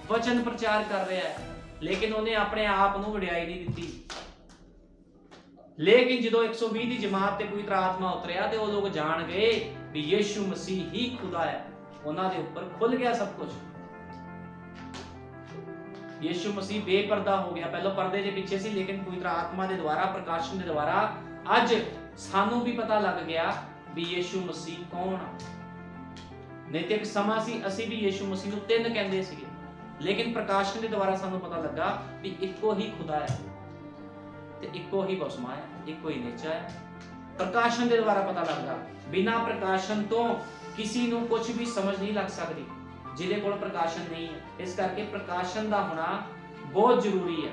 ਵਚਨ ਪ੍ਰਚਾਰ ਕਰ ਰਿਹਾ ਹੈ, ਲੇਕਿਨ ਉਹਨੇ ਆਪਣੇ ਆਪ ਨੂੰ ਵਡਿਆਈ ਨਹੀਂ ਦਿੱਤੀ। ਲੇਕਿਨ ਜਦੋਂ 120 ਦੀ ਜਮਾਤ ਤੇ ਪਵਿੱਤਰ ਆਤਮਾ ਉਤਰਿਆ ਤੇ ਉਹ ਲੋਕ ਜਾਣ ਗਏ ਵੀ ਯीशु मसीह ਹੀ ਖੁਦਾ ਹੈ। ਉਹਨਾਂ ਦੇ ਉੱਪਰ ਖੁੱਲ ਗਿਆ ਸਭ ਕੁਝ। ਯीशु मसीह ਬੇਪਰਦਾ ਹੋ ਗਿਆ। ਪਹਿਲਾਂ ਪਰਦੇ ਦੇ ਪਿੱਛੇ ਸੀ, ਲੇਕਿਨ ਪਵਿੱਤਰ ਆਤਮਾ ਦੇ ਦੁਆਰਾ, ਪ੍ਰਕਾਸ਼ਨ ਦੇ ਦੁਆਰਾ ਅੱਜ ਸਾਨੂੰ ਵੀ ਪਤਾ ਲੱਗ ਗਿਆ ਵੀ ਯीशु मसीह ਕੌਣ ਆ। ਨਹੀਂ ਤੇ ਇੱਕ ਸਮਾਂ ਸੀ ਅਸੀਂ ਵੀ ਯीशु मसीह ਨੂੰ ਤਿੰਨ ਕਹਿੰਦੇ ਸੀਗੇ, ਲੇਕਿਨ ਪ੍ਰਕਾਸ਼ਨ ਦੇ ਦੁਆਰਾ ਸਾਨੂੰ ਪਤਾ ਲੱਗਾ ਵੀ ਇੱਕੋ ਹੀ ਖੁਦਾ ਹੈ ਤੇ ਇੱਕੋ ਹੀ ਬਸਮਾ ਹੈ, ਇੱਕੋ ਹੀ ਨੇਚਾ ਹੈ। ਪ੍ਰਕਾਸ਼ਨ ਦੇ ਦੁਆਰਾ ਪਤਾ ਲੱਗਦਾ। ਬਿਨਾਂ ਪ੍ਰਕਾਸ਼ਨ ਤੋਂ ਕਿਸੇ ਨੂੰ ਕੁਝ ਵੀ ਸਮਝ ਨਹੀਂ ਲੱਗ ਸਕਦੀ, ਜਿਹਦੇ ਕੋਲ ਪ੍ਰਕਾਸ਼ਨ ਨਹੀਂ ਹੈ। ਇਸ ਕਰਕੇ ਪ੍ਰਕਾਸ਼ਨ ਦਾ ਹੋਣਾ ਬਹੁਤ ਜ਼ਰੂਰੀ ਹੈ।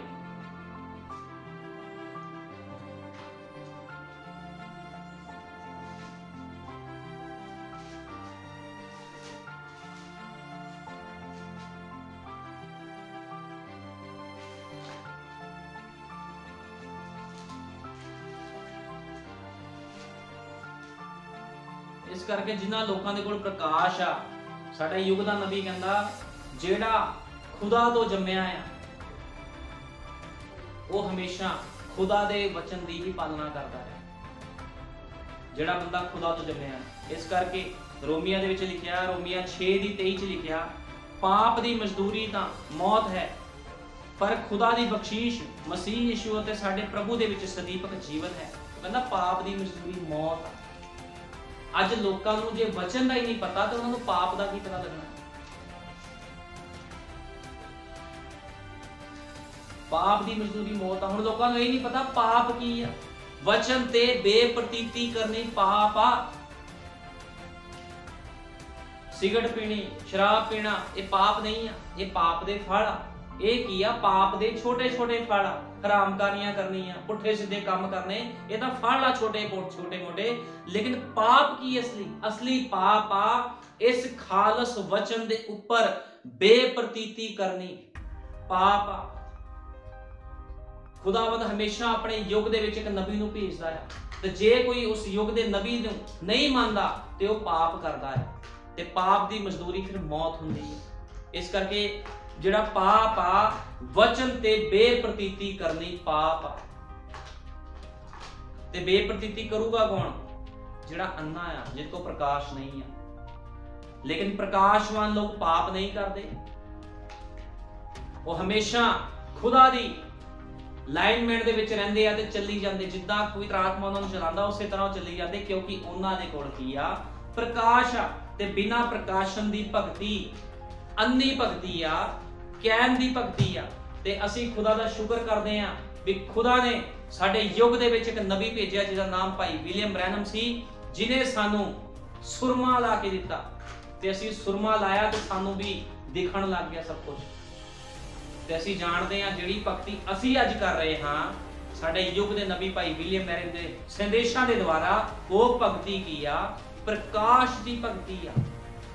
ਇਸ ਕਰਕੇ ਜਿਨ੍ਹਾਂ ਲੋਕਾਂ ਦੇ ਕੋਲ ਪ੍ਰਕਾਸ਼ ਆ, ਸਾਡਾ ਯੁੱਗ ਦਾ ਨਬੀ ਕਹਿੰਦਾ ਜਿਹੜਾ ਖੁਦਾ ਤੋਂ ਜੰਮਿਆ ਆ, ਉਹ ਹਮੇਸ਼ਾ ਖੁਦਾ ਦੇ ਵਚਨ ਦੀ ਹੀ ਪਾਲਣਾ ਕਰਦਾ ਹੈ। ਜਿਹੜਾ ਬੰਦਾ ਖੁਦਾ ਤੋਂ ਜੰਮਿਆ। ਇਸ ਕਰਕੇ ਰੋਮੀਆਂ ਦੇ ਵਿੱਚ ਲਿਖਿਆ, ਰੋਮੀਆਂ 6:23 ਚ ਲਿਖਿਆ, ਪਾਪ ਦੀ ਮਜ਼ਦੂਰੀ ਤਾਂ ਮੌਤ ਹੈ, ਪਰ ਖੁਦਾ ਦੀ ਬਖਸ਼ੀਸ਼ ਮਸੀਹ ਯੀਸ਼ੂ ਅਤੇ ਸਾਡੇ ਪ੍ਰਭੂ ਦੇ ਵਿੱਚ ਸਦੀਪਕ ਜੀਵਨ ਹੈ। ਕਹਿੰਦਾ ਪਾਪ ਦੀ ਮਜ਼ਦੂਰੀ ਮੌਤ ਆ। ਅੱਜ ਲੋਕਾਂ ਨੂੰ ਜੇ ਵਚਨ ਦਾ ਹੀ ਨਹੀਂ ਪਤਾ ਤਾਂ ਉਹਨਾਂ ਨੂੰ ਪਾਪ ਦਾ ਕੀ ਪਤਾ ਲੱਗਣਾ। ਪਾਪ ਦੀ ਮਜ਼ਦੂਰੀ ਮੌਤ ਆ। ਹੁਣ ਲੋਕਾਂ ਨੂੰ ਇਹ ਨਹੀਂ ਪਤਾ ਪਾਪ ਕੀ ਆ। ਵਚਨ ਤੇ ਬੇਪ੍ਰਤੀਤੀ ਕਰਨੀ ਪਾਪ ਆ। ਸਿਗਰਟ ਪੀਣੀ, ਸ਼ਰਾਬ ਪੀਣਾ, ਇਹ ਪਾਪ ਨਹੀਂ ਆ, ਇਹ ਪਾਪ ਦੇ ਫਲ ਆ। ਇਹ ਕੀ ਆ? ਪਾਪ ਦੇ ਛੋਟੇ ਛੋਟੇ ਫਲ ਆ। ਹਰਾਮਕਾਰੀਆਂ ਕਰਨੀਆਂ, ਪੁੱਠੇ ਸਿੱਧੇ ਕੰਮ ਕਰਨੇ, ਇਹ ਤਾਂ ਫਲ ਆ ਛੋਟੇ ਮੋਟੇ। ਲੇਕਿਨ ਪਾਪ ਕੀ ਅਸਲੀ ਪਾਪ ਆ ਇਸ ਖਾਲਸ ਵਚਨ ਦੇ ਉੱਪਰ ਬੇਪ੍ਰਤੀਤੀ ਕਰਨੀ ਪਾਪ ਆ। ਖੁਦਾਵੰਦ ਹਮੇਸ਼ਾ ਆਪਣੇ ਯੁੱਗ ਦੇ ਵਿੱਚ ਇੱਕ ਨਬੀ ਨੂੰ ਭੇਜਦਾ ਹੈ, ਤੇ ਜੇ ਕੋਈ ਉਸ ਯੁੱਗ ਦੇ ਨਬੀ ਨੂੰ ਨਹੀਂ ਮੰਨਦਾ ਤੇ ਉਹ ਪਾਪ ਕਰਦਾ ਹੈ, ਤੇ ਪਾਪ ਦੀ ਮਜ਼ਦੂਰੀ ਫਿਰ ਮੌਤ ਹੁੰਦੀ ਹੈ। ਇਸ ਕਰਕੇ ਜਿਹੜਾ ਪਾਪ ਆ ਵਚਨ ਤੇ ਬੇਪ੍ਰਤੀਤੀ ਕਰਨੀ ਪਾਪ ਆ। ਤੇ ਬੇਪ੍ਰਤੀਤੀ ਕਰੂਗਾ ਕੌਣ? ਜਿਹੜਾ ਅੰਨਾ ਆ, ਜਿਹਦੇ ਕੋਲ ਪ੍ਰਕਾਸ਼ ਨਹੀਂ ਆ। ਲੇਕਿਨ ਪ੍ਰਕਾਸ਼ਵਾਨ ਲੋਕ ਪਾਪ ਨਹੀਂ ਕਰਦੇ, ਉਹ ਹਮੇਸ਼ਾ ਖੁਦਾ ਦੀ ਲਾਈਨਮੈਂਟ ਦੇ ਵਿੱਚ ਰਹਿੰਦੇ ਆ ਤੇ ਚੱਲੀ ਜਾਂਦੇ। ਜਿੱਦਾਂ ਪਵਿੱਤਰ ਆਤਮਾ ਉਹਨਾਂ ਨੂੰ ਚਲਾਉਂਦਾ ਉਸੇ ਤਰ੍ਹਾਂ ਉਹ ਚੱਲੀ ਜਾਂਦੇ, ਕਿਉਂਕਿ ਉਹਨਾਂ ਦੇ ਕੋਲ ਕੀ ਆ? ਪ੍ਰਕਾਸ਼ ਆ। ਤੇ ਬਿਨਾਂ ਪ੍ਰਕਾਸ਼ਨ ਦੀ ਭਗਤੀ ਅੰਨੀ ਭਗਤੀ ਆ, ਕਹਿਣ ਦੀ ਭਗਤੀ ਆ। ਤੇ ਅਸੀਂ ਖੁਦਾ ਦਾ ਸ਼ੁਕਰ ਕਰਦੇ ਆ ਵੀ ਖੁਦਾ ਨੇ ਸਾਡੇ ਯੁੱਗ ਦੇ ਵਿੱਚ ਇੱਕ ਨਬੀ ਭੇਜਿਆ ਜਿਹਦਾ ਨਾਮ ਭਾਈ ਵਿਲੀਅਮ ਬ੍ਰੈਨਮ ਸੀ, ਜਿਨੇ ਸਾਨੂੰ ਸੁਰਮਾ ਲਾ ਕੇ ਦਿੱਤਾ। ਤੇ ਅਸੀਂ ਸੁਰਮਾ ਲਾਇਆ ਤੇ ਸਾਨੂੰ ਵੀ ਦਿਖਣ ਲੱਗ ਗਿਆ ਸਭ ਕੁਝ। ਤੇ ਅਸੀਂ ਜਾਣਦੇ ਹਾਂ ਜਿਹੜੀ ਭਗਤੀ ਅਸੀਂ ਅੱਜ ਕਰ ਰਹੇ ਹਾਂ, ਸਾਡੇ ਯੁੱਗ ਦੇ ਨਬੀ ਭਾਈ ਵਿਲੀਅਮ ਬ੍ਰੈਨਮ ਦੇ ਸੰਦੇਸ਼ਾਂ ਦੇ ਦੁਆਰਾ ਉਹ ਭਗਤੀ ਕੀ ਆ? ਪ੍ਰਕਾਸ਼ ਦੀ ਭਗਤੀ ਆ।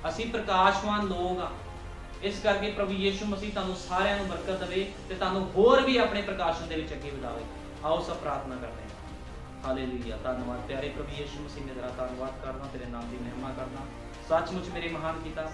ਅਸੀਂ ਪ੍ਰਕਾਸ਼ਵਾਨ ਲੋਕ ਆ। ਇਸ ਕਰਕੇ ਪ੍ਰਭੂ ਯੀਸ਼ੂ ਮਸੀਹ ਤੁਹਾਨੂੰ ਸਾਰਿਆਂ ਨੂੰ ਬਰਕਤ ਦੇਵੇ ਤੇ ਤੁਹਾਨੂੰ ਹੋਰ ਵੀ ਆਪਣੇ ਪ੍ਰਕਾਸ਼ਨ ਦੇ ਵਿੱਚ ਅੱਗੇ ਵਧਾਵੇ। ਆਓ ਸਭ ਪ੍ਰਾਰਥਨਾ ਕਰਦੇ ਹਾਂ। ਹਾਲੇਲੂਇਆ। ਧੰਨਵਾਦ ਪਿਆਰੇ ਪ੍ਰਭੂ ਯੀਸ਼ੂ ਮਸੀਹ, ਮੈਂ ਤੇਰਾ ਧੰਨਵਾਦ ਕਰਦਾ, ਤੇਰੇ ਨਾਮ ਦੀ ਮਹਿਮਾ ਕਰਦਾ। ਸੱਚਮੁੱਚ ਮੇਰੇ ਮਹਾਨ ਪਿਤਾ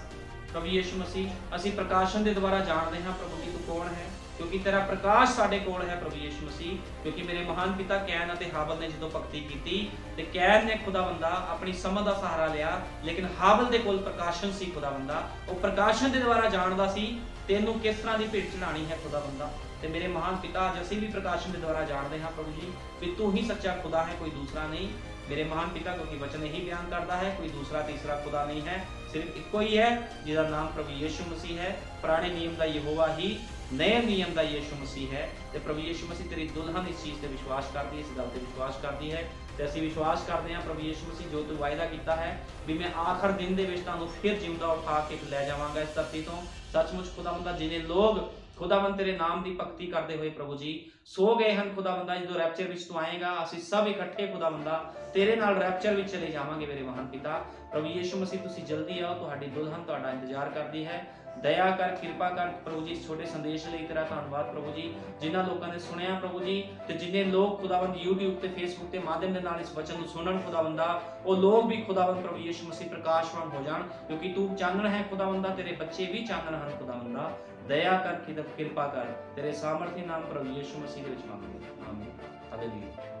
ਪ੍ਰਭੂ ਯੀਸ਼ੂ ਮਸੀਹ, ਅਸੀਂ ਪ੍ਰਕਾਸ਼ਨ ਦੇ ਦੁਆਰਾ ਜਾਣਦੇ ਹਾਂ ਪ੍ਰਭੂ ਜੀ ਤੂੰ ਕੌਣ ਹੈ, ਕਿਉਂਕਿ ਤੇਰਾ ਪ੍ਰਕਾਸ਼ ਸਾਡੇ ਕੋਲ ਹੈ ਪ੍ਰਭੂ ਯੀਸ਼ੂ ਮਸੀਹ। ਕਿਉਂਕਿ ਮੇਰੇ ਮਹਾਨ ਪਿਤਾ ਕੈਨ ਅਤੇ ਹਾਬਲ ਨੇ ਜਦੋਂ ਭਗਤੀ ਕੀਤੀ ਤੇ ਕੈਨ ਨੇ ਖੁਦਾਵੰਦਾ ਆਪਣੀ ਸਮਝ ਦਾ ਸਹਾਰਾ ਲਿਆ, ਲੇਕਿਨ ਹਾਬਲ ਦੇ ਕੋਲ ਪ੍ਰਕਾਸ਼ਨ ਸੀ ਖੁਦਾਵੰਦਾ। ਉਹ ਪ੍ਰਕਾਸ਼ਨ ਦੇ ਦੁਆਰਾ ਜਾਣਦਾ ਸੀ ਤੈਨੂੰ ਕਿਸ ਤਰ੍ਹਾਂ ਦੀ ਭੇਟ ਚੜਾਣੀ ਹੈ ਖੁਦਾਵੰਦਾ। ਤੇ ਮੇਰੇ ਮਹਾਨ ਪਿਤਾ ਅੱਜ ਅਸੀਂ ਵੀ ਪ੍ਰਕਾਸ਼ਨ ਦੇ ਦੁਆਰਾ ਜਾਣਦੇ ਹਾਂ ਪ੍ਰਭੂ ਜੀ ਵੀ ਤੂੰ ਹੀ ਸੱਚਾ ਖੁਦਾ ਹੈ, ਕੋਈ ਦੂਸਰਾ ਨਹੀਂ। ਮੇਰੇ ਮਹਾਨ ਪਿਤਾ, ਕਿਉਂਕਿ ਵਚਨ ਇਹੀ ਬਿਆਨ ਕਰਦਾ ਹੈ ਕੋਈ ਦੂਸਰਾ ਤੀਸਰਾ ਖੁਦਾ ਨਹੀਂ ਹੈ, ਸਿਰਫ ਇੱਕੋ ਹੀ ਹੈ ਜਿਹਦਾ ਨਾਮ ਪ੍ਰਭੂ ਯੀਸ਼ੂ ਮਸੀਹ ਹੈ। ਪੁਰਾਣੇ ਨਿਯਮ ਦਾ ਯਹੋਵਾ ਹੀ, ਨਏ ਨਿਯਮ ਦਾ ਯੀਸ਼ੂ ਮਸੀਹ ਹੈ। ਤੇ ਪ੍ਰਭੂ ਯੀਸ਼ੂ ਮਸੀਹ ਤੇਰੀ ਦੁਲਹਨ ਇਸ ਚੀਜ਼ ਤੇ ਵਿਸ਼ਵਾਸ ਕਰਦੀ ਹੈ, ਇਸ ਗੱਲ ਤੇ ਵਿਸ਼ਵਾਸ ਕਰਦੀ ਹੈ। ਤੇ ਅਸੀਂ ਵਿਸ਼ਵਾਸ ਕਰਦੇ ਹਾਂ ਪ੍ਰਭੂ ਯੀਸ਼ੂ ਮਸੀਹ ਜੋ ਤੂੰ ਵਾਅਦਾ ਕੀਤਾ ਹੈ ਵੀ ਮੈਂ ਆਖਰ ਦਿਨ ਦੇ ਵਿੱਚ ਤੁਹਾਨੂੰ ਫਿਰ ਜਿਉਂਦਾ ਉਠਾ ਕੇ ਲੈ ਜਾਵਾਂਗਾ ਇਸ ਧਰਤੀ ਤੋਂ। ਸੱਚਮੁੱਚ ਖੁਦਾਵੰਦਾ ਜਿਹਨੇ ਲੋਕ ਖੁਦਾਵੰਦ ਤੇਰੇ ਨਾਮ ਦੀ ਭਗਤੀ ਕਰਦੇ ਹੋਏ ਪ੍ਰਭੂ ਜੀ ਸੋ ਗਏ ਹਨ ਖੁਦਾਵੰਦਾ, ਜਦੋਂ ਰੈਪਚਰ ਵਿੱਚ ਤੂੰ ਆਏਗਾ ਅਸੀਂ ਸਭ ਇਕੱਠੇ ਖੁਦਾਵੰਦਾ ਤੇਰੇ ਨਾਲ ਰੈਪਚਰ ਵਿੱਚ ਚਲੇ ਜਾਵਾਂਗੇ। ਮੇਰੇ ਮਹਾਨ ਪਿਤਾ ਪ੍ਰਭੂ ਯੀਸ਼ੂ ਮਸੀਹ ਤੁਸੀਂ ਜਲਦੀ ਆਓ, ਤੁਹਾਡੀ ਦੁਲਹਨ ਤੁਹਾਡਾ ਇੰਤਜ਼ਾਰ ਕਰਦੀ ਹੈ। ਦਇਆ ਕਰ, ਕਿਰਪਾ ਕਰ ਪ੍ਰਭੂ ਜੀ। ਇਸ ਛੋਟੇ ਸੰਦੇਸ਼ ਲਈ ਤੇਰਾ ਧੰਨਵਾਦ ਪ੍ਰਭੂ ਜੀ, ਜਿਨ੍ਹਾਂ ਲੋਕਾਂ ਨੇ ਸੁਣਿਆ ਪ੍ਰਭੂ ਜੀ, ਤੇ ਜਿੰਨੇ ਲੋਕ ਖੁਦਾਵੰਦ YouTube ਤੇ Facebook ਤੇ ਮਾਧਿਅਮ ਦੇ ਨਾਲ ਇਸ ਵਚਨ ਨੂੰ ਸੁਣਨ ਖੁਦਾਵੰਦਾ, ਉਹ ਲੋਕ ਵੀ ਖੁਦਾਵੰਦ ਪ੍ਰਭੂ ਯੀਸ਼ੂ ਮਸੀਹ ਪ੍ਰਕਾਸ਼ਵਾਨ ਹੋ ਜਾਣ, ਕਿਉਂਕਿ ਤੂੰ ਚਾਨਣ ਹੈ ਖੁਦਾਵੰਦਾ, ਤੇਰੇ ਬੱਚੇ ਵੀ ਚਾਨਣ ਹਨ ਖੁਦਾਵੰਦਾ। ਦਇਆ ਕਰ, ਕਿਰਪਾ ਕਰ, ਤੇਰੇ ਸਾਮਰਥੀ ਨਾਮ ਪ੍ਰਭੂ ਯੀਸ਼ੂ ਮਸੀਹ ਦੇ ਵਿੱਚ ਮੰਗਦੇ ਹਾਂ। ਆਮੀਨ। ਹਾਲੇਲੂਇਆ।